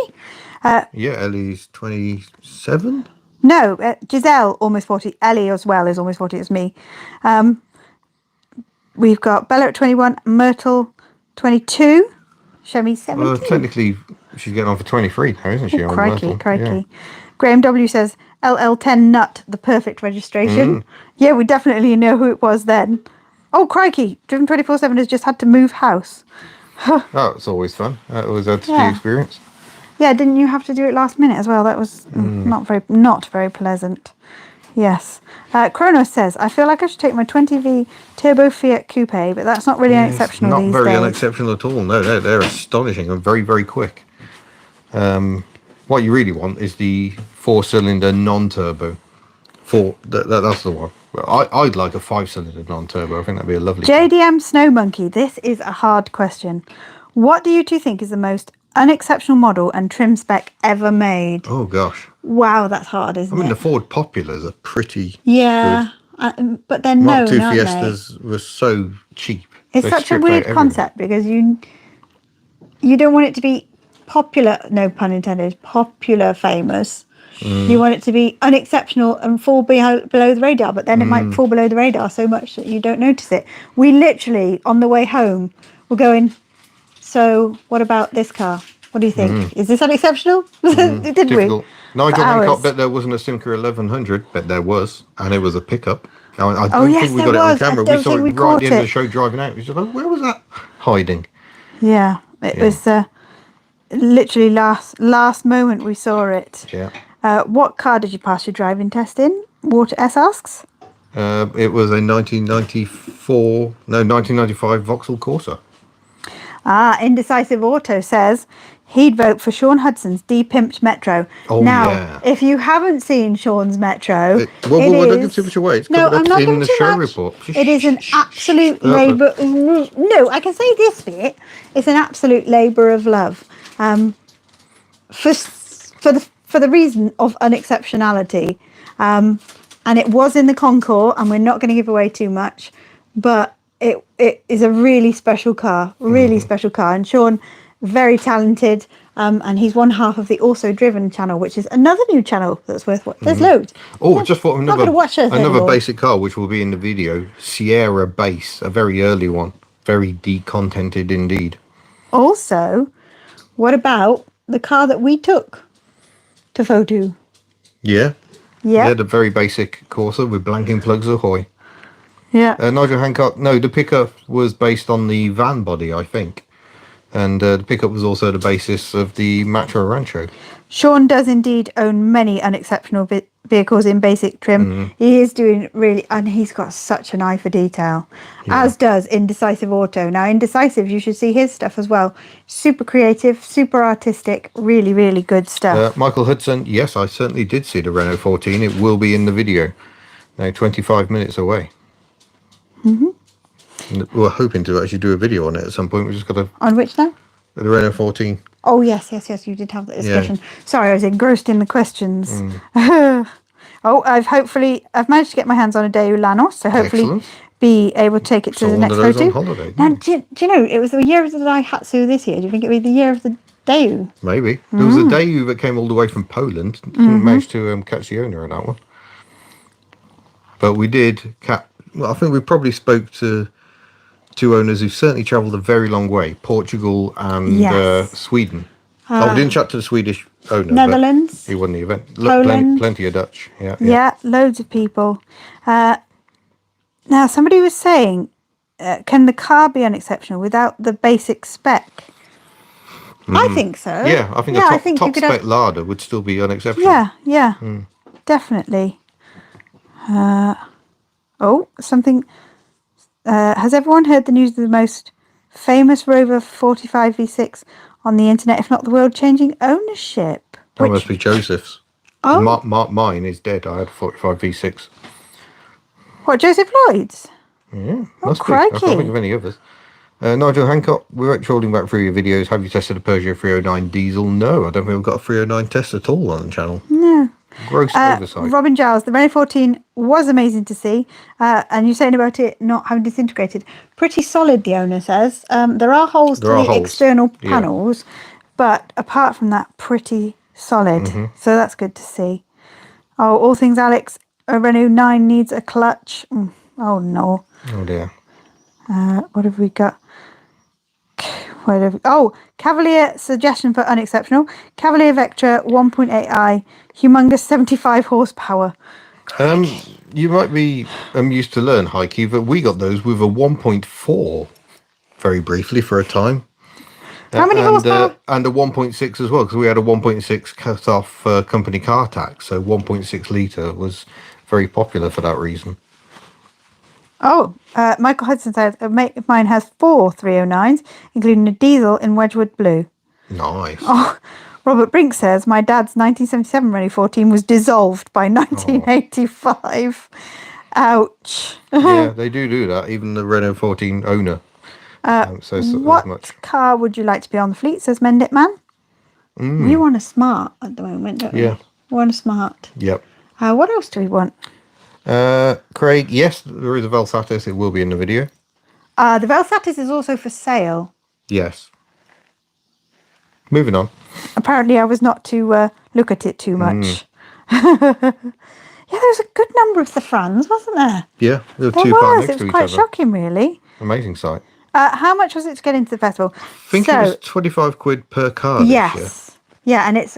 Yeah, Ellie's 27.
No, Giselle almost 40. Ellie as well is almost 40. It's me. We've got Bella at 21. Myrtle 22. Shemmy 17.
Well, technically, she's getting on for 23 now, isn't she?
Oh,
on
crikey,
Myrtle?
crikey.
Yeah.
Graham W says LL10 Nut, the perfect registration. Yeah, we definitely know who it was then. Oh, crikey. Driven 24/7 has just had to move house.
Oh, it's always fun. That was a ski experience.
Yeah, didn't you have to do it last minute as well? That was not very pleasant. Yes. Kronos says, I feel like I should take my 20V Turbo Fiat Coupe, but that's not really unexceptional
Not
these
very
days.
unexceptional at all. No, they're astonishing and very, very quick. What you really want is the 4-cylinder non-turbo. That's the one. I'd like a 5-cylinder non-turbo. I think that'd be a lovely car.
JDM Snow Monkey, this is a hard question. What do you two think is the most unexceptional model and trim spec ever made?
Oh, gosh.
Wow, that's hard, isn't
I mean,
it?
the Ford Populars are pretty
Yeah, but they're
good.
known,
Mark II
aren't they?
Fiestas were so cheap.
It's
They
such a
stripped
weird
out everything.
concept because you don't want it to be popular, no pun intended, popular famous. You want it to be unexceptional and fall below the radar, but then it might fall below the radar so much that you don't notice it. We literally, on the way home, were going, so what about this car? What do you think? Is this unexceptional? Did
Difficult.
we?
Nigel
For
Hancock
hours.
bet there wasn't a Simca 1100, but there was, and it was a pickup. Now, I
Oh,
don't
yes,
think we
there
got it on
was. I
camera.
don't
We saw
think
it
we
right at
caught
the end of the
it.
show driving out. We said, oh, where was that hiding?
Yeah, it was literally last moment we saw it.
Yeah.
What car did you pass your driving test in? Water S asks.
It was a 1995 Vauxhall Corsa.
Indecisive Auto says he'd vote for Sean Hudson's de-pimped Metro.
Oh,
now,
yeah.
if you haven't seen Sean's Metro,
Well, don't give too much away. It's
no,
covered
I'm
up
not
in
giving
the
too
show
much.
report.
It is an absolute labour. No, I can say this bit. It's an absolute labour of love. For the reason of unexceptionality, and it was in the Concours, and we're not going to give away too much, but it is a really special car, special car. And Sean, very talented, and he's one half of the Also Driven channel, which is another new channel that's worth watching. There's loads.
Oh, just thought of
not gonna watch those
another
anymore.
basic car, which will be in the video. Sierra Base, a very early one. Very decontented indeed.
Also, what about the car that we took to FOTU?
Yeah.
Yeah.
Yeah, the very basic Corsa with blanking plugs ahoy.
Yeah.
Nigel Hancock, no, the pickup was based on the van body, I think. And the pickup was also the basis of the Matra Rancho.
Sean does indeed own many unexceptional vehicles in basic trim. He is doing really, and he's got such an eye for detail, as does Indecisive Auto. Now, Indecisive, you should see his stuff as well. Super creative, super artistic, really, really good stuff.
Michael Hudson, yes, I certainly did see the Renault 14. It will be in the video. Now, 25 minutes away. We're hoping to actually do a video on it at some point. We just got to...
On which now?
The Renault 14.
Oh, yes, you did have that discussion. Sorry, I was engrossed in the questions. I've managed to get my hands on a Daewoo Lanos, so hopefully
Excellent.
be able to take it to
Saw
the
one
next
of those
photo.
on holiday,
Now,
didn't
do you know, it was the year of the Daihatsu this year. Do you think it would be the year of the Daewoo?
Maybe. There was a Daewoo that came all the way from Poland. Didn't manage to catch the owner of that one. But we did well, I think we probably spoke to two owners who certainly travelled a very long way, Portugal and
Yes.
Sweden. We didn't chat to the Swedish owner. but
Netherlands.
He won the event.
Poland.
Plenty of Dutch. Yeah.
Yeah, loads of people. Now, somebody was saying can the car be unexceptional without the basic spec? I think so.
Yeah, I think
yeah,
a top
you could
spec
have,
larder would still be unexceptional.
yeah, definitely. Something. Has everyone heard the news of the most famous Rover 45 V6 on the internet, if not the world-changing ownership?
That must be Joseph's.
Oh,
Mine is dead. I had a 45 V6.
what, Joseph Lloyd's?
Yeah,
Oh,
must be. I can't think
crikey.
of any others. Nigel Hancock, we were trolling back through your videos. Have you tested a Peugeot 309 diesel? No, I don't think we've got a 309 test at all on the channel.
No.
Gross oversight.
Robin Giles, the Renault 14 was amazing to see. And you're saying about it not having disintegrated. Pretty solid, the owner says. There are holes to the external panels, but apart from that, pretty solid. So that's good to see. Oh, all things Alex, a Renault 9 needs a clutch. Oh, no.
Oh, dear.
What have we got? Cavalier suggestion for unexceptional. Cavalier Vectra 1.8i, humongous 75 horsepower.
You might be used to learn, Heike, but we got those with a 1.4 very briefly for a time.
How many horsepower?
And a 1.6 as well, because we had a 1.6 cut off company car tax. So 1.6 litre was very popular for that reason.
Oh, Michael Hudson says a mate of mine has 4 309s, including a diesel in Wedgwood Blue.
Nice.
Oh, Robert Brink says my dad's 1977 Renault 14 was dissolved by 1985. Ouch.
Yeah, they do that. Even the Renault 14 owner.
What car would you like to be on the fleet, says Mendit Man? We want a smart at the moment, don't we?
Yeah.
We want a smart.
Yep.
What else do we want?
Craig, yes, there is a Velsatis. It will be in the video.
The Velsatis is also for sale.
Yes. Moving on.
Apparently, I was not to look at it too much. Yeah, there was a good number of the Frans, wasn't there?
Yeah, there were
There
two
was.
parked next
It
to
was
each
quite
other.
shocking, really.
Amazing sight.
How much was it to get into the festival?
I think it was 25 quid per car this year.
Yes. Yeah, and it's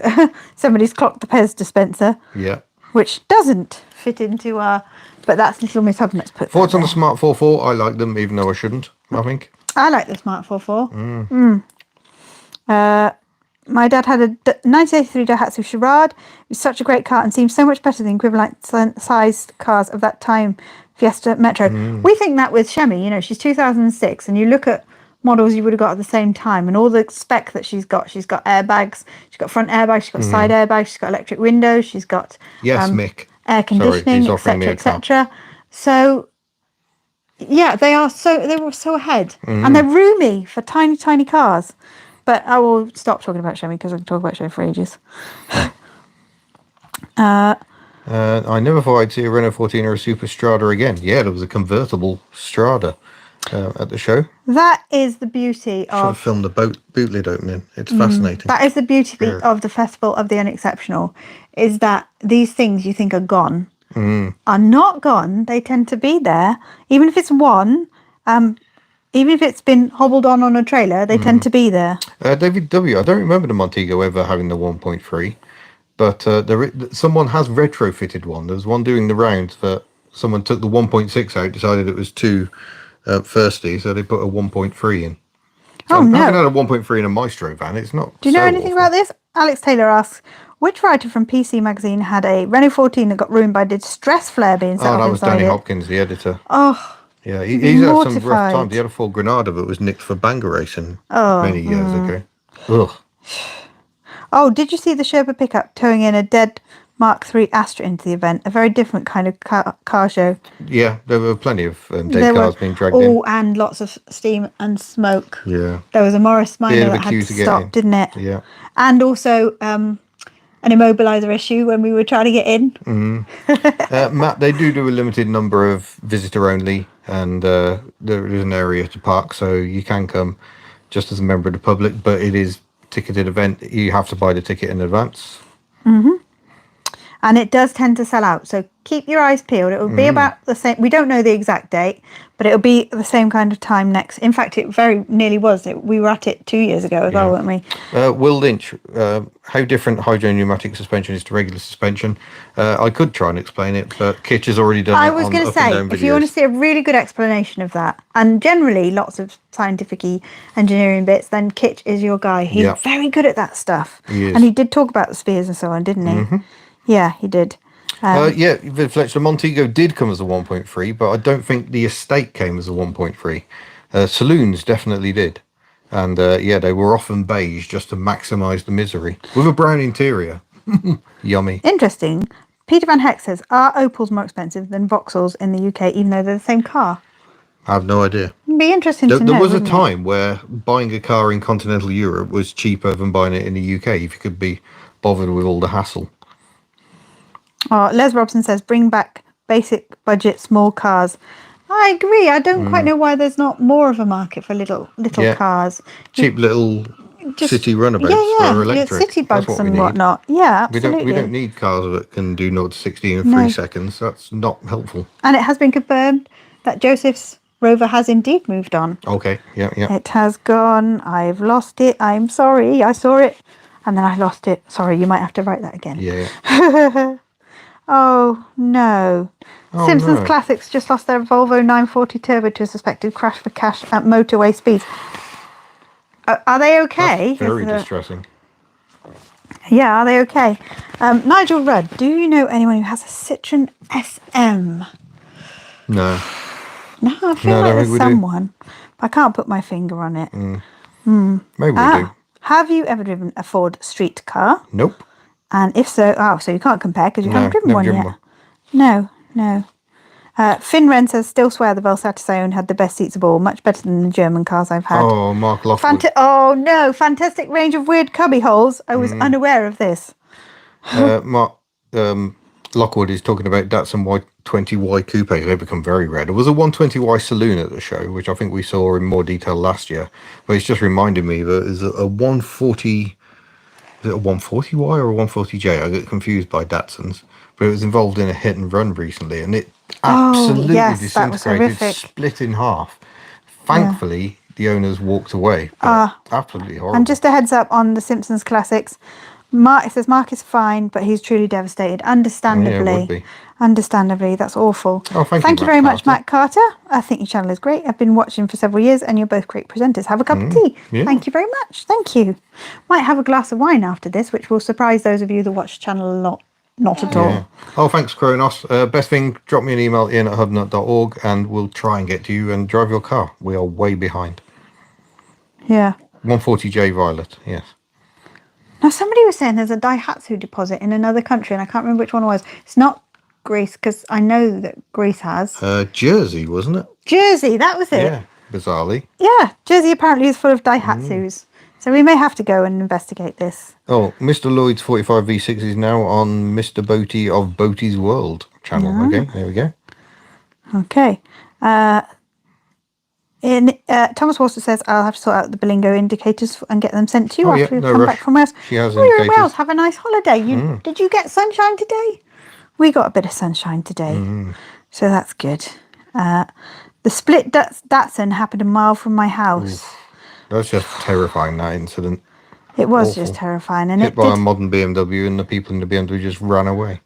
somebody's clocked the Pez dispenser,
Yeah.
which doesn't fit into our... But that's Little Miss Hubnut's put
Thoughts
that
on the
there.
Smart 4.4? I like them, even though I shouldn't, I think.
I like the Smart 4.4. My dad had a 1983 Daihatsu Charade. It was such a great car and seemed so much better than equivalent sized cars of that time, Fiesta Metro. We think that with Shemi, you know, she's 2006, and you look at models you would have got at the same time and all the spec that she's got airbags, she's got front airbags, she's got side airbags, she's got electric windows, she's got
Yes, Mick.
air conditioning, etc., etc. So yeah, they were so ahead, and they're roomy for tiny cars. But I will stop talking about Shemi because I can talk about Shemi for ages.
I never thought I'd see a Renault 14 or a Super Strada again. Yeah, there was a convertible Strada at the show.
That is the beauty
Should have
of...
filmed the boot lid opening. It's fascinating.
That is the beauty of the Festival of the Unexceptional, is that these things you think are gone are not gone. They tend to be there. Even if it's one, even if it's been hobbled on a trailer, they tend to be there.
David W., I don't remember the Montego ever having the 1.3, but someone has retrofitted one. There's one doing the rounds that someone took the 1.6 out, decided it was too thirsty, so they put a 1.3 in. So
Oh, no.
I haven't had a 1.3 in a Maestro van. It's not.
Do you know anything about this? Alex Taylor asks, which writer from PC Magazine had a Renault 14 that got ruined by distress flare being set
Oh,
off
that was
inside
Danny
it?
Hopkins, the editor.
Oh,
Yeah, he's had some rough
mortified.
times. He had a Ford Granada that was nicked for banger racing many years ago. Ugh.
Oh, did you see the Sherpa pickup towing in a dead Mark III Astra into the event? A very different kind of car show.
Yeah, there were plenty of
There
dead
were-
cars being dragged in.
Oh, and lots of steam and smoke.
Yeah,
There was a Morris
Bit
Minor
of a
that had
queue
to
to get
stop,
in.
didn't it?
yeah.
And also an immobiliser issue when we were trying to get in.
Matt, they do a limited number of visitor only, and there is an area to park, so you can come just as a member of the public, but it is ticketed event. You have to buy the ticket in advance.
and it does tend to sell out. So keep your eyes peeled. It will be about the same. We don't know the exact date, but it'll be the same kind of time next. In fact, it very nearly was. We were at it 2 years ago as well, weren't we?
Will Lynch, how different hydro pneumatic suspension is to regular suspension? I could try and explain it, but Kitch has already done
I
it
was
on
going to
up and
say,
down
if you want to
videos.
see a really good explanation of that, and generally lots of scientific-y engineering bits, then Kitch is your guy. He's very good at that stuff.
He is.
And he did talk about the spheres and so on, didn't he? Yeah, he did.
Yeah, the Fletcher Montego did come as a 1.3, but I don't think the estate came as a 1.3. Saloons definitely did. And yeah, they were often beige just to maximise the misery. With a brown interior. Yummy.
Interesting. Peter Van Heck says, are Opals more expensive than Vauxhalls in the UK, even though they're the same car?
I have no idea.
It'd be interesting to know.
There was a
wouldn't it?
time where buying a car in continental Europe was cheaper than buying it in the UK if you could be bothered with all the hassle.
Oh, Les Robson says, bring back basic budget small cars. I agree. I don't quite know why there's not more of a market for little cars.
Cheap little city runabouts for electric.
City bugs
That's what we
and
need.
whatnot. Yeah, absolutely.
We don't need cars that can do 0 to 60 in 3 seconds. That's not helpful.
And it has been confirmed that Joseph's Rover has indeed moved on.
Okay, yeah.
It has gone. I've lost it. I'm sorry. I saw it and then I lost it. Sorry, you might have to write that again.
Yeah.
Oh, no.
Oh,
Simpsons
no.
Classics just lost their Volvo 940 Turbo to a suspected crash for cash at motorway speeds. Are they okay?
That's very distressing.
Yeah, are they okay? Nigel Rudd, do you know anyone who has a Citroen SM?
No.
No, I feel like there's someone. I can't put my finger on it.
Maybe we do.
Have you ever driven a Ford street car?
Nope.
And if so, so you can't compare because you haven't driven
never
one
driven
yet. No. Finn Wren says, still swear the Velsatis I own had the best seats of all, much better than the German cars I've had.
Oh, Mark Lockwood.
Oh no, fantastic range of weird cubby holes. I was unaware of this.
Mark Lockwood is talking about Datsun Y20Y Coupe. They become very rare. There was a 120Y Saloon at the show, which I think we saw in more detail last year. But it's just reminded me that there's a 140... Is it a 140Y or a 140J? I get confused by Datsuns. But it was involved in a hit and run recently, and it absolutely disintegrated, split in half. Thankfully, the owners walked away. But absolutely horrible.
And just a heads up on the Simpsons Classics. It says Mark is fine, but he's truly devastated. Understandably.
Yeah, it would be.
Understandably, that's awful.
Oh, thank you
very much, Matt Carter. I think your channel is great. I've been watching for several years, and you're both great presenters. Have a cup of tea.
Yeah.
Thank you very much. Thank you. Might have a glass of wine after this, which will surprise those of you that watch the channel a lot. Not at all.
Oh, thanks, Kronos. Best thing, drop me an email in at hubnut.org and we'll try and get to you and drive your car. We are way behind.
Yeah.
140J Violet, yes.
Now, somebody was saying there's a Daihatsu deposit in another country, and I can't remember which one it was. It's not Greece, because I know that Greece has.
Jersey, wasn't it?
Jersey, that was it.
Yeah, bizarrely.
Yeah, Jersey apparently is full of Daihatsus. So we may have to go and investigate this.
Oh, Mr. Lloyd's 45V6 is now on Mr. Boaty of Boaty's World channel. Okay, there we go.
Okay. Thomas Walster says, I'll have to sort out the Bilingo indicators and get them sent to you after we come back from Wales.
She has
you're in
indicators.
Wales. Have a nice holiday. Did you get sunshine today? We got a bit of sunshine today. So that's good. The split Datsun happened a mile from my house.
Oof. That's just terrifying, that incident.
It was
Awful.
just terrifying. And
hit by a modern BMW and the people in the BMW just ran away.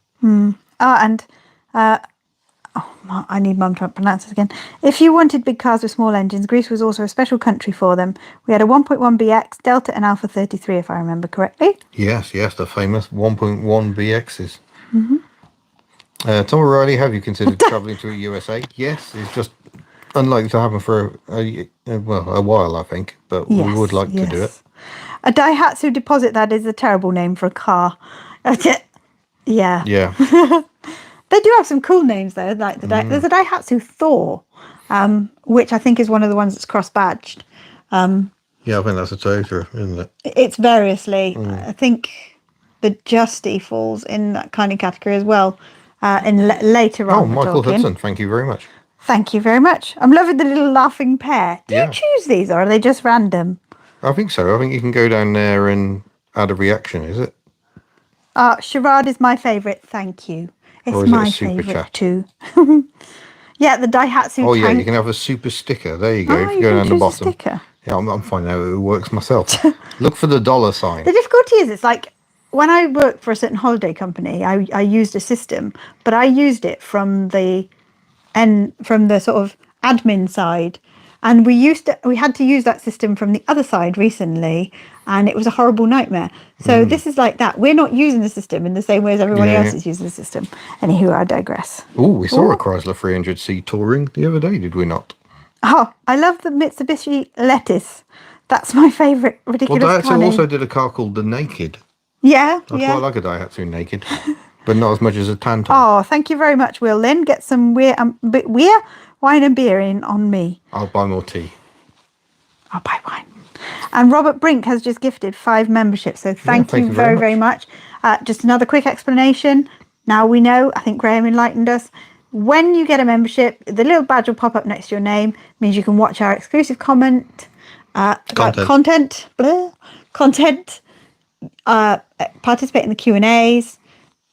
I need Mum to pronounce this again. If you wanted big cars with small engines, Greece was also a special country for them. We had a 1.1 BX, Delta and Alpha 33, if I remember correctly.
Yes, the famous 1.1 BXs. Tom O'Reilly, have you considered travelling to the USA? Yes, it's just unlikely to happen for a while, I think, but we would like to do it.
A Daihatsu deposit, that is a terrible name for a car. Yeah. They do have some cool names though, like there's a Daihatsu Thor, which I think is one of the ones that's cross-badged.
Yeah, I think that's a Toyota, isn't it?
It's variously. I think the Justy falls in that kind of category as well. Later on.
Oh, Michael Hudson, thank you very much.
Thank you very much. I'm loving the little laughing pair. Do you choose these or are they just random?
I think so. I think you can go down there and add a reaction, is it?
Charade is my favourite. Thank you. It's
Or is it a
my
super
favourite
chat?
too. Yeah, the Daihatsu
Oh, yeah,
tank.
you can have a super sticker. There you go.
Oh,
If
you
you go
can
down the
choose a
bottom.
sticker.
Yeah, I'm finding out it works myself. Look for the dollar sign.
The difficulty is, it's like when I worked for a certain holiday company, I used a system, but I used it from the sort of admin side, and we had to use that system from the other side recently, and it was a horrible nightmare. So this is like that. We're not using the system in the same way as everybody
Yeah,
else
yeah.
is using the system. Anywho, I digress.
Oh, we saw a
Ooh.
Chrysler 300C touring the other day, did we not?
Oh, I love the Mitsubishi Lettuce. That's my favourite
Well,
ridiculous car
Daihatsu
name.
also did a car called the Naked.
Yeah,
I
yeah.
quite like a Daihatsu Naked, but not as much as a Tantum.
Oh, thank you very much, Will. Lynn, get some beer wine and beer in on me.
I'll buy more tea.
I'll buy wine. And Robert Brink has just gifted 5 memberships, so thank you very, very much. Just another quick explanation. Now we know, I think Graham enlightened us. When you get a membership, the little badge will pop up next to your name. Means you can watch our exclusive content, participate in the Q&As.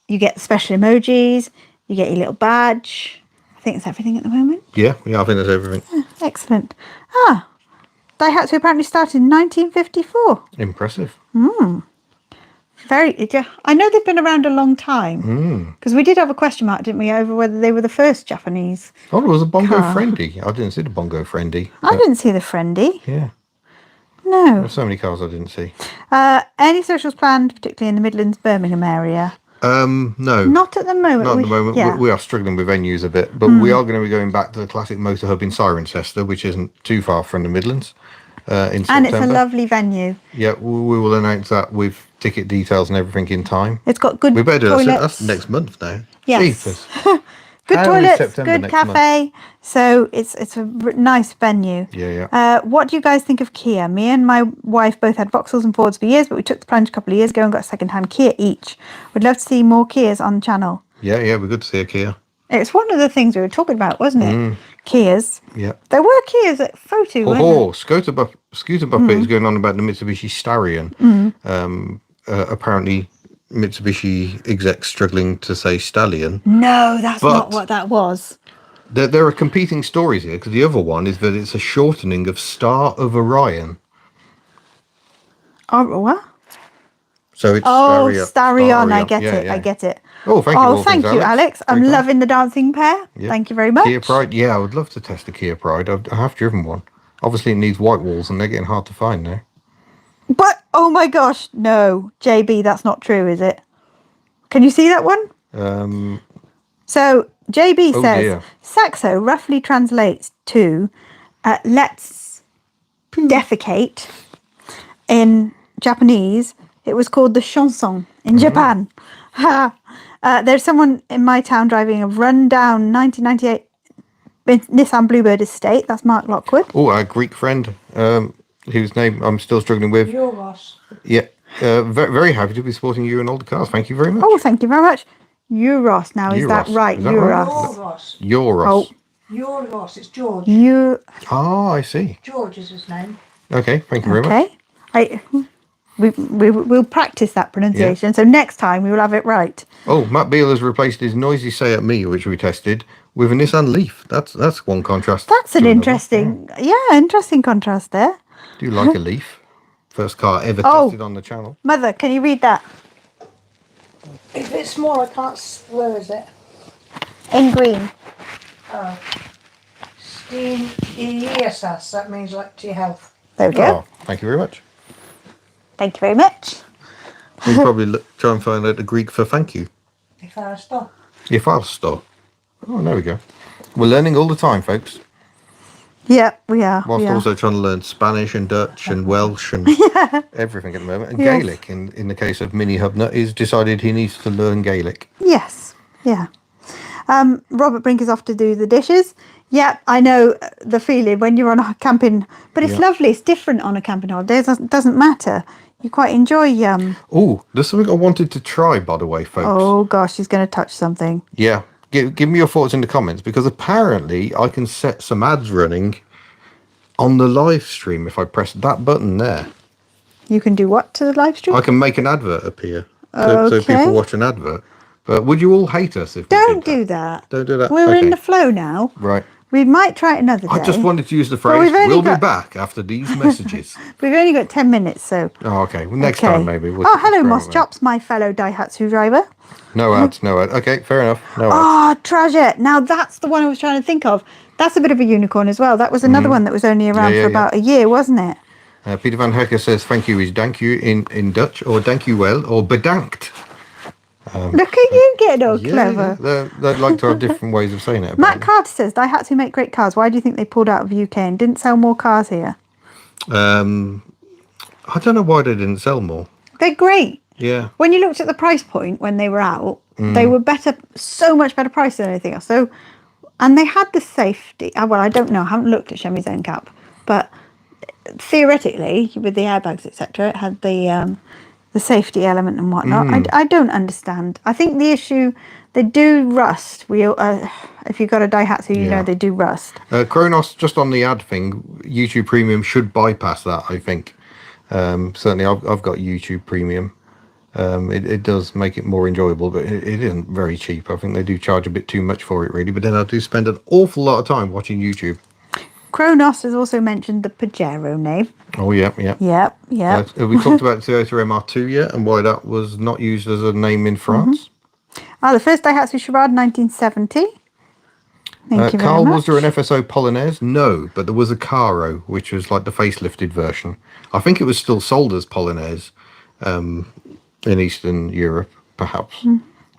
You get special emojis. You get your little badge. I think that's everything at the moment.
Yeah, I think that's everything.
Excellent. Daihatsu apparently started in 1954.
Impressive.
I know they've been around a long time. Because we did have a question mark, didn't we, over whether they were the first Japanese.
Oh, there was a Bongo
Car.
Friendly. I didn't see the Bongo Friendly.
I didn't see the Friendly.
Yeah,
No.
there's so many cars I didn't see.
Any socials planned, particularly in the Midlands, Birmingham area?
No.
Not at the moment.
Not at the moment.
Yeah.
We are struggling with venues a bit, but we are going to be going back to the classic motor hub in Cirencester, which isn't too far from the Midlands, in September.
And it's a lovely venue.
Yeah, we will announce that with ticket details and everything in time.
It's got good
We better do that.
toilets.
That's next month now.
Yes.
Jeepers.
Good
How is
toilets,
September
good
next
cafe. So it's a nice venue.
Yeah.
What do you guys think of Kia? Me and my wife both had Vauxhalls and Fords for years, but we took the plunge a couple of years ago and got a second-hand Kia each. We'd love to see more Kias on the channel.
Yeah, we're good to see a Kia.
It's one of the things we were talking about, wasn't it? Kias.
Yeah.
There were Kias at FOTU, weren't there?
Scooter Buffet is going on about the Mitsubishi Starion. Apparently, Mitsubishi execs struggling to say stallion.
No, that's
But-
not what that was.
There are competing stories here, because the other one is that it's a shortening of Star of Orion.
Oh, what?
So it's
Starion. I get
Yeah,
it.
yeah.
I get it.
Oh, thank you.
Oh,
all
thank
things,
you, Alex. I'm
Very kind.
loving the dancing pair.
Yeah.
Thank you very much.
Kia Pride. Yeah, I would love to test a Kia Pride. I have driven one. Obviously, it needs white walls, and they're getting hard to find now.
But, oh my gosh, no. JB, that's not true, is it? Can you see that one? So, JB
Oh,
says,
dear.
Saxo roughly translates to let's defecate. In Japanese, it was called the chanson in Japan. There's someone in my town driving a run-down 1998 Nissan Bluebird estate. That's Mark Lockwood.
Oh, our Greek friend, whose name I'm still struggling with.
Euros.
Yeah, very, very happy to be supporting you and all the cars. Thank you very much.
Oh, thank you very much. Euros. Now, is that
Euros.
right?
Is that
Euros.
right?
Euros.
Euros.
Oh.
Euros. It's George.
Ah, I see.
George is his name.
Okay, thank you very much.
Okay. We'll practice that pronunciation. So next time we will have it right.
Oh, Matt Beale has replaced his noisy say at me, which we tested, with a Nissan Leaf. That's one contrast.
That's an
to another.
interesting, interesting contrast there.
Do you like a Leaf? First car ever
Oh.
tested on the channel.
Mother, can you read that?
If it's small, I can't. Where is it?
In green.
Oh. Steam ESS. That means like to your health.
There we go.
Oh, thank you very much.
Thank you very much.
We'll probably try and find out the Greek for thank you.
If I stop.
If I'll stop. Oh, there we go. We're learning all the time, folks.
Yeah, we are.
Whilst
we are.
also trying to learn Spanish and Dutch and Welsh and everything at the moment. And
Yes.
Gaelic, in the case of Mini Hubnut, he's decided he needs to learn Gaelic.
Yes, yeah. Robert Brink is off to do the dishes. Yeah, I know the feeling when you're on a camping, but it's
Yeah.
lovely. It's different on a camping holiday. It doesn't matter. You quite enjoy.
Oh, there's something I wanted to try, by the way, folks.
Oh gosh, he's going to touch something.
Yeah, give me your thoughts in the comments, because apparently I can set some ads running on the live stream if I press that button there.
You can do what to the live stream?
I can make an advert appear so people
Okay.
watch an advert. But would you all hate us if we
Don't
did
do that.
Don't do that.
We're
Okay.
in the flow now.
Right.
We might try it another day.
I just wanted to use the
But
phrase,
we've only
we'll be
got-
back after these messages.
We've only got 10 minutes, so.
Oh, okay. Well, next
Okay.
time maybe. We'll
Oh, hello,
throw
Moss
it away.
Chops, my fellow Daihatsu driver.
No ads, no ads. Okay, fair enough. No ads.
Oh, treasure. Now, that's the one I was trying to think of. That's a bit of a unicorn as well. That was another one that was only around
Yeah,
for
yeah.
about a year, wasn't it?
Peter Van Hecker says thank you is dank you in Dutch, or dank you well, or bedankt.
Look at you getting all clever.
They'd like to have different ways of saying it.
Matt
apparently.
Carter says Daihatsu make great cars. Why do you think they pulled out of the UK and didn't sell more cars here?
I don't know why they didn't sell more.
They're great.
Yeah.
When you looked at the price point when they were out, they were better, so much better price than anything else. So, and they had the safety. Well, I don't know. I haven't looked at Chemy's own cap, but theoretically, with the airbags, etc., it had the safety element and whatnot. I don't understand. I think the issue, they do rust. If you've got a Daihatsu, you know they do rust.
Kronos, just on the ad thing, YouTube Premium should bypass that, I think. Certainly, I've got YouTube Premium. It does make it more enjoyable, but it isn't very cheap. I think they do charge a bit too much for it, really. But then I do spend an awful lot of time watching YouTube.
Kronos has also mentioned the Pajero name.
Oh, yeah.
Yep.
Have we talked about Toyota MR2 yet, and why that was not used as a name in France?
The first Daihatsu Charade, 1970. Thank you very
Carl,
much.
was there an FSO Polonaise? No, but there was a Caro, which was like the facelifted version. I think it was still sold as Polonaise in Eastern Europe, perhaps.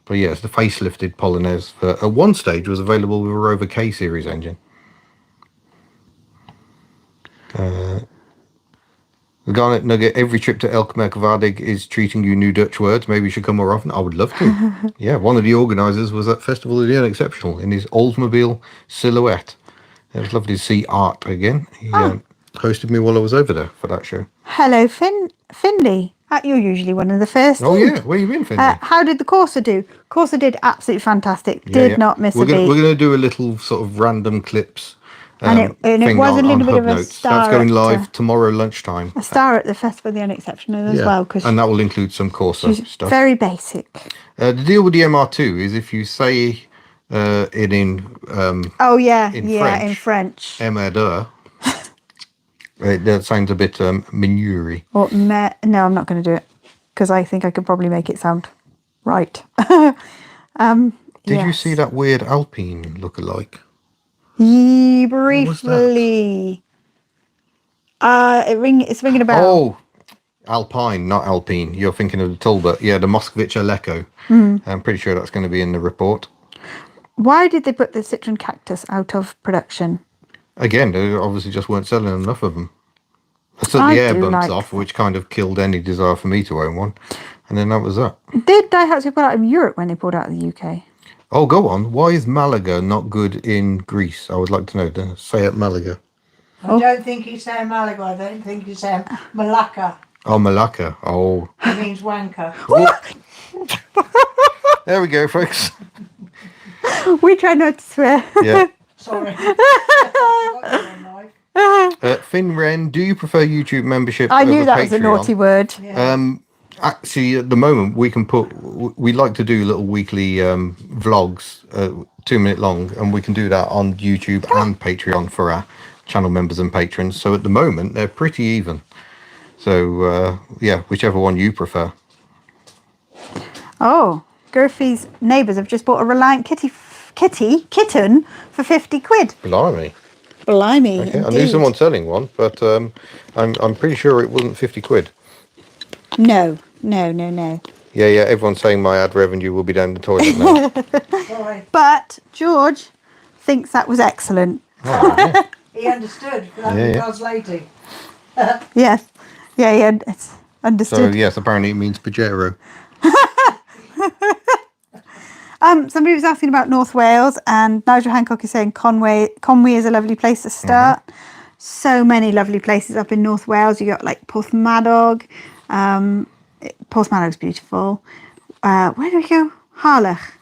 But yeah, it's the facelifted Polonaise. At one stage was available with a Rover K series engine. The Garnet Nugget, every trip to Elkmerkwaardig is treating you new Dutch words. Maybe you should come more often. I would love to. Yeah, one of the organisers was at Festival of the Unexceptional in his Oldsmobile Silhouette. It was lovely to see Art again. He hosted me while I was over there for that show.
Hello, Finley. You're usually one of the first.
Oh, yeah. Where you been, Finley?
How did the Corsa do? Corsa did absolutely fantastic.
Yeah.
Not miss
we're
a beat.
We're going to do a little sort of random clips.
And it
thing
was a little bit of a
Hubnut.
star.
That's going live tomorrow lunchtime.
A star at the Festival of the Unexceptional as well. Cause
and that will include some Corsa
she's
stuff.
very basic.
The deal with the MR2 is if you say it in
in French.
Emerdeur, that sounds a bit manure-y.
Or no, I'm not going to do it because I think I could probably make it sound right.
Did you see that weird Alpine look-alike?
Briefly. It's ringing a bell.
Oh, Alpine, not Alpine. You're thinking of the Talbot. Yeah, the Moskvich Aleko. I'm pretty sure that's going to be in the report.
Why did they put the Citroen Cactus out of production?
Again, they obviously just weren't selling enough of them. I took the air bumps off, which kind of killed any desire for me to own one. And then that was that.
Did Daihatsu pull out of Europe when they pulled out of the UK?
Oh, go on. Why is Malaga not good in Greece? I would like to know. Say it, Malaga.
I don't think he's saying Malaga. I don't think he's saying Malacca.
Oh, Malacca. Oh.
It means wanker.
There we go, folks.
We try not to swear.
Yeah.
Sorry.
Finn Wren, do you prefer YouTube membership
I knew
over
that was a
Patreon?
naughty word.
Yeah.
Actually, at the moment, we like to do little weekly vlogs, 2-minute long, and we can do that on YouTube and Patreon for our channel members and patrons. So at the moment, they're pretty even. So, yeah, whichever one you prefer.
Oh, Gurphy's neighbours have just bought a Reliant kitten for 50 quid.
Blimey.
Blimey,
Okay. I knew someone selling one, but I'm pretty sure it wasn't 50 quid.
No.
Yeah, everyone's saying my ad revenue will be down the toilet now.
Sorry.
But George thinks that was excellent.
Oh, yeah.
He understood without me translating.
Yes. Yeah, it's
So,
understood.
yes, apparently it means Pajero.
Somebody was asking about North Wales, and Nigel Hancock is saying Conwy is a lovely place to start. So many lovely places up in North Wales. You got like Porthmadog. Porthmadog's beautiful. Where do we go? Harlech.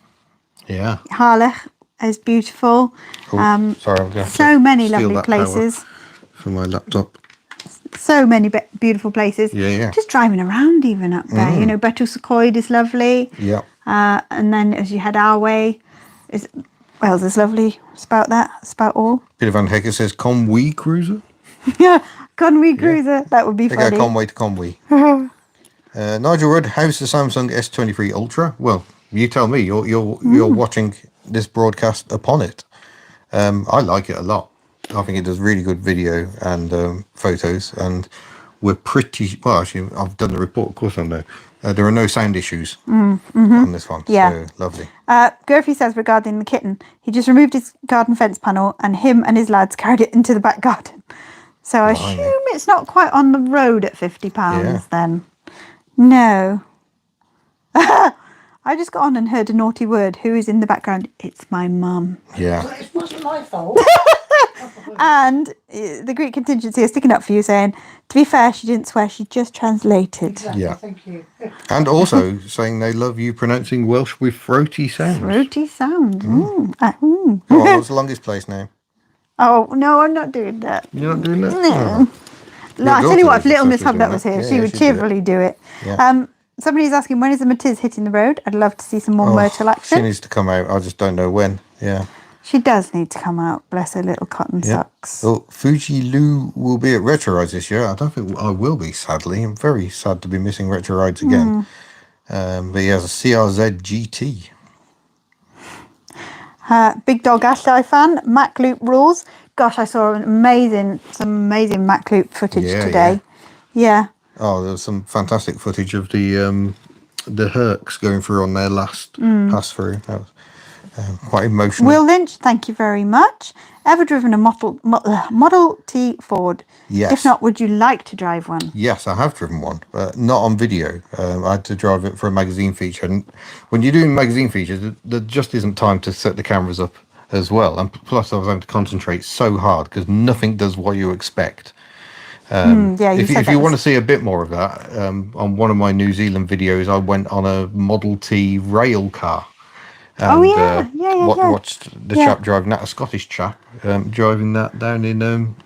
Yeah.
Harlech is beautiful.
Oh, sorry, I'm going to
So many
steal
lovely
that power
places.
for my laptop.
So many beautiful places.
Yeah.
Just driving around even up there. You know, Betul Secoid is lovely.
Yeah.
And then as you head our way, Wales is lovely. It's about that. It's about all.
Peter Van Hecker says Conwy Cruiser.
Yeah, Conwy Cruiser. That would be
They
funny.
go Conway to Conwy. Nigel Rudd, how's the Samsung S23 Ultra? Well, you tell me. You're watching this broadcast upon it. I like it a lot. I think it does really good video and photos, and we're pretty well. Actually, I've done the report. Of course, I know there are no sound issues on this one.
Yeah.
So lovely.
Gurphy says regarding the kitten, he just removed his garden fence panel, and him and his lads carried it into the back garden. So I assume it's not quite on the road at £50 then. No. I just got on and heard a naughty word. Who is in the background? It's my mum.
Well, it wasn't my fault.
And the Greek contingency is sticking up for you, saying, to be fair, she didn't swear, she just translated.
Exactly,
Yeah.
thank you.
And also saying they love you pronouncing Welsh with throaty sounds.
Throaty sound.
Go on, what's the longest place name?
Oh, no, I'm not doing that.
You're not doing that?
No.
Oh.
No, I tell you what, if
Your
little
daughter
Miss
would
Hubnut
do
was
that.
here,
Yeah,
she would
she'd do it.
cheerfully do it.
Yeah.
Somebody's asking, when is the Matiz hitting the road? I'd love to see some more Myrtle
She
action.
needs to come out. I just don't know when. Yeah.
She does need to come out, bless her little cotton
Yeah.
socks.
Well, Fuji Lu will be at Retro Rides this year. I don't think I will be, sadly. I'm very sad to be missing Retro Rides again. But he has a CRZ GT.
Big Dog Ashlie fan, Mac Loop rules. Gosh, I saw some amazing Mac Loop footage today. Yeah.
Oh, there was some fantastic footage of the Hercs going through on their last pass through. That was quite emotional.
Will Lynch, thank you very much. Ever driven a Model T Ford?
Yes.
If not, would you like to drive one?
Yes, I have driven one, but not on video. I had to drive it for a magazine feature. And when you're doing magazine features, there just isn't time to set the cameras up as well. And plus, I was having to concentrate so hard because nothing does what you expect. If you want to see a bit more of that, on one of my New Zealand videos, I went on a Model T rail car. And, watched the chap driving that, a Scottish chap, driving that down in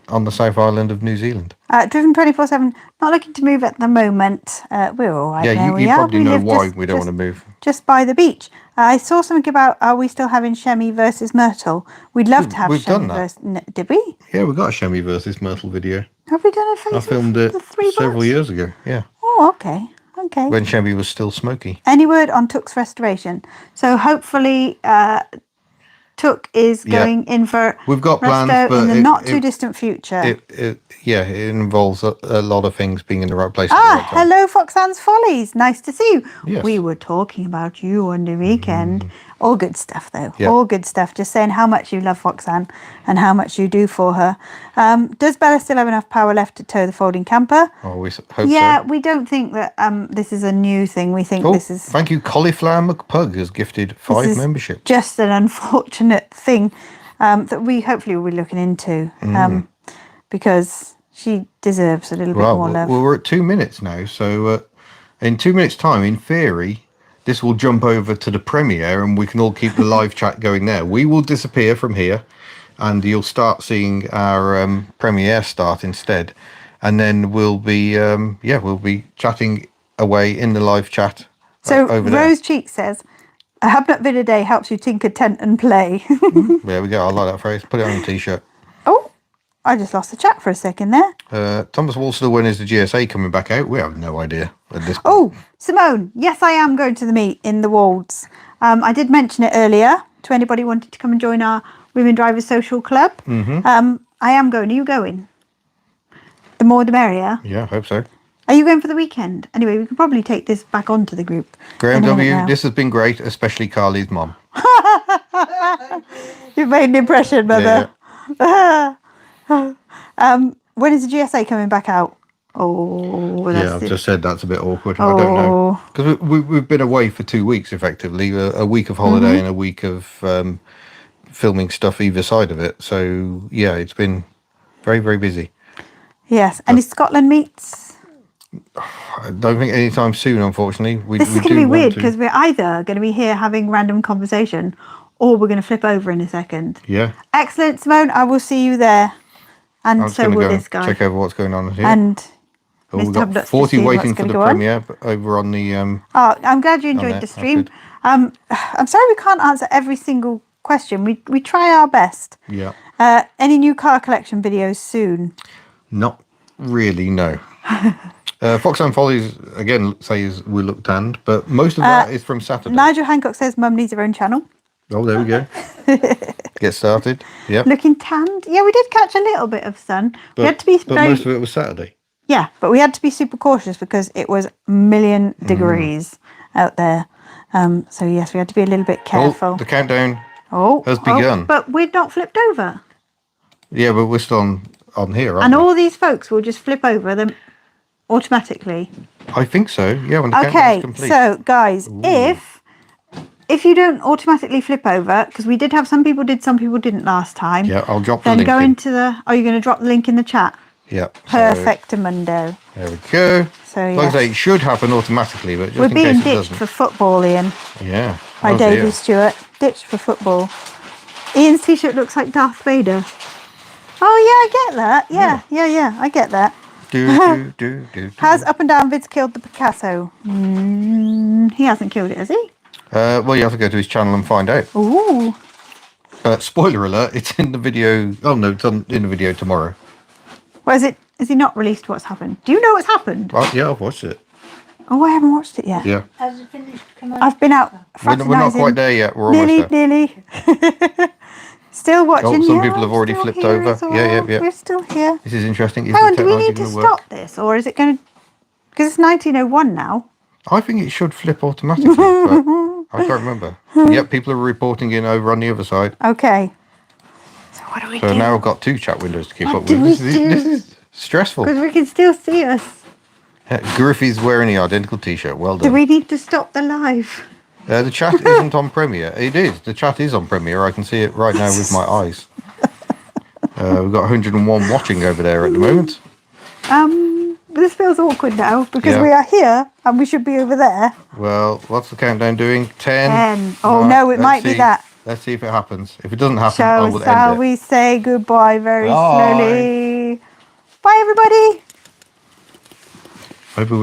on the South Island of New Zealand.
Driven 24/7. Not looking to move at the moment. We're all right.
Yeah, you probably know why we don't want to move.
Just by the beach. I saw something about, are we still having Shemi versus Myrtle? We'd love to have
we've
Shemi
done that.
versus... Did we?
Yeah, we got a Shemi versus Myrtle video.
Have we done a Facebook?
I filmed it
the three
several
bots?
years ago. Yeah,
Oh, okay. Okay.
when Shemi was still smoky.
Any word on Took's restoration? So hopefully Took is going in for
We've got
resto
plans, but
in the not too distant future.
It involves a lot of things being in the right place. At the right time.
Hello, Foxanne's Follies. Nice to see you.
Yes.
We were talking about you on the weekend. All good stuff, though.
Yeah.
All good stuff. Just saying how much you love Foxanne and how much you do for her. Does Bella still have enough power left to tow the folding camper?
Oh, we hope
Yeah,
so.
we don't think that this is a new thing. We think
Oh,
this is
thank you. Cauliflower McPug has gifted 5
is
memberships.
just an unfortunate thing that we hopefully will be looking into because she deserves a little bit more love.
Well, we're at 2 minutes now, so in 2 minutes' time, in theory, this will jump over to the premiere, and we can all keep the live chat going there. We will disappear from here, and you'll start seeing our premiere start instead, and then we'll be chatting away in the live chat.
So
over there.
Rose Cheek says, a Hubnut vid a day helps you tinker, tent and play.
There we go. I like that phrase. Put it on a t-shirt.
Oh, I just lost the chat for a second there.
Thomas Walster, when is the GSA coming back out? We have no idea at this point.
Oh, Simone, yes, I am going to the meet in the Wolds. I did mention it earlier to anybody wanting to come and join our Women Drivers Social Club. I am going. Are you going? The more the merrier.
Yeah, I hope so.
Are you going for the weekend? Anyway, we could probably take this back onto the group.
Graham
in a minute
W,
now.
this has been great, especially Carly's mum.
You've made an impression, mother. When is the GSA coming back out? Oh,
Yeah, I've just said that's a bit awkward. I don't know. Because we've been away for 2 weeks, effectively. A week of holiday and a week of filming stuff either side of it. So, yeah, it's been very, very busy.
Yes. Any Scotland meets?
I don't think anytime soon, unfortunately.
This is going to be weird because we're either going to be here having random conversation or we're going to flip over in a second.
Yeah.
Excellent, Simone. I will see you there. And
I'm just
so
going to
will
go
this
and
guy.
check over what's going on here.
And
We've
Mr.
got
Hubnut's
40
just
waiting
what's
for the
gonna go on.
premiere but over on the...
Oh, I'm glad you enjoyed
there.
the
That's
stream.
good.
I'm sorry we can't answer every single question. We try our best.
Yeah.
Any new car collection videos soon?
Not really, no. Foxhound Follies, again, says we look tanned, but most of that is from Saturday.
Nigel Hancock says Mum needs her own channel.
Oh, there we go. Get started. Yep.
Looking tanned. Yeah, we did catch a little bit of sun. We had to be
but most of it was Saturday.
Yeah, but we had to be super cautious because it was a million degrees out there. So yes, we had to be a little bit careful.
Oh, the countdown
Oh,
has begun.
But we're not flipped over.
Yeah, but we're still on here, aren't
And
we?
all these folks will just flip over them automatically.
I think so. Yeah, when the countdown's
Okay,
complete.
so guys, if you don't automatically flip over, because we did have some people did, some people didn't last time.
Yeah, I'll drop the
then
link
go
in.
into the. Are you going to drop the link in the chat?
Yeah.
Perfectamundo.
There we go.
So
Like I
yes.
say, it should happen automatically, but just
We're
in
being
case it
ditched
doesn't.
for football, Ian.
Yeah.
By
Oh,
Davey
dear.
Stewart. Ditched for football. Ian's t-shirt looks like Darth Vader. Oh yeah, I get that. Yeah, I get that.
Do.
Has Up and Down Vids killed the Picasso? He hasn't killed it, has he?
Well, you have to go to his channel and find out.
Ooh.
Spoiler alert, it's in the video. Oh, no, it's in the video tomorrow.
Well, is he not released what's happened? Do you know what's happened?
Oh, yeah, I've watched it.
Oh, I haven't watched it yet.
Yeah.
Has it finished? Come on.
I've been out
We're not
fraternising.
quite there yet. We're almost there.
Nearly. Still watching.
Oh, some
Yeah,
people have
I'm
already
still
flipped
here
over.
as well.
Yeah.
We're still here.
This is interesting. Is
Hang on,
the
do we
technology
need to
going to work?
stop this? Or is it going to... Because it's 1901 now.
I think it should flip automatically, but I can't remember. Yep, people are reporting in over on the other side.
Okay. So what do we
So
do?
now I've got 2 chat windows to keep
What
up
do
with.
we
This
do?
is stressful.
Because we can still see us.
Griffey's wearing the identical t-shirt. Well done.
Do we need to stop the live?
The chat isn't on Premiere. It is. The chat is on Premiere. I can see it right now with my eyes. We've got 101 watching over there at the moment.
This feels awkward now because
Yeah.
we are here and we should be over there.
Well, what's the countdown doing? 10.
10. Oh, no, it
let's
might be
see.
that.
Let's see if it happens. If it doesn't happen, I will
Shall
end it.
we say goodbye very
Bye.
slowly? Bye, everybody.
Maybe we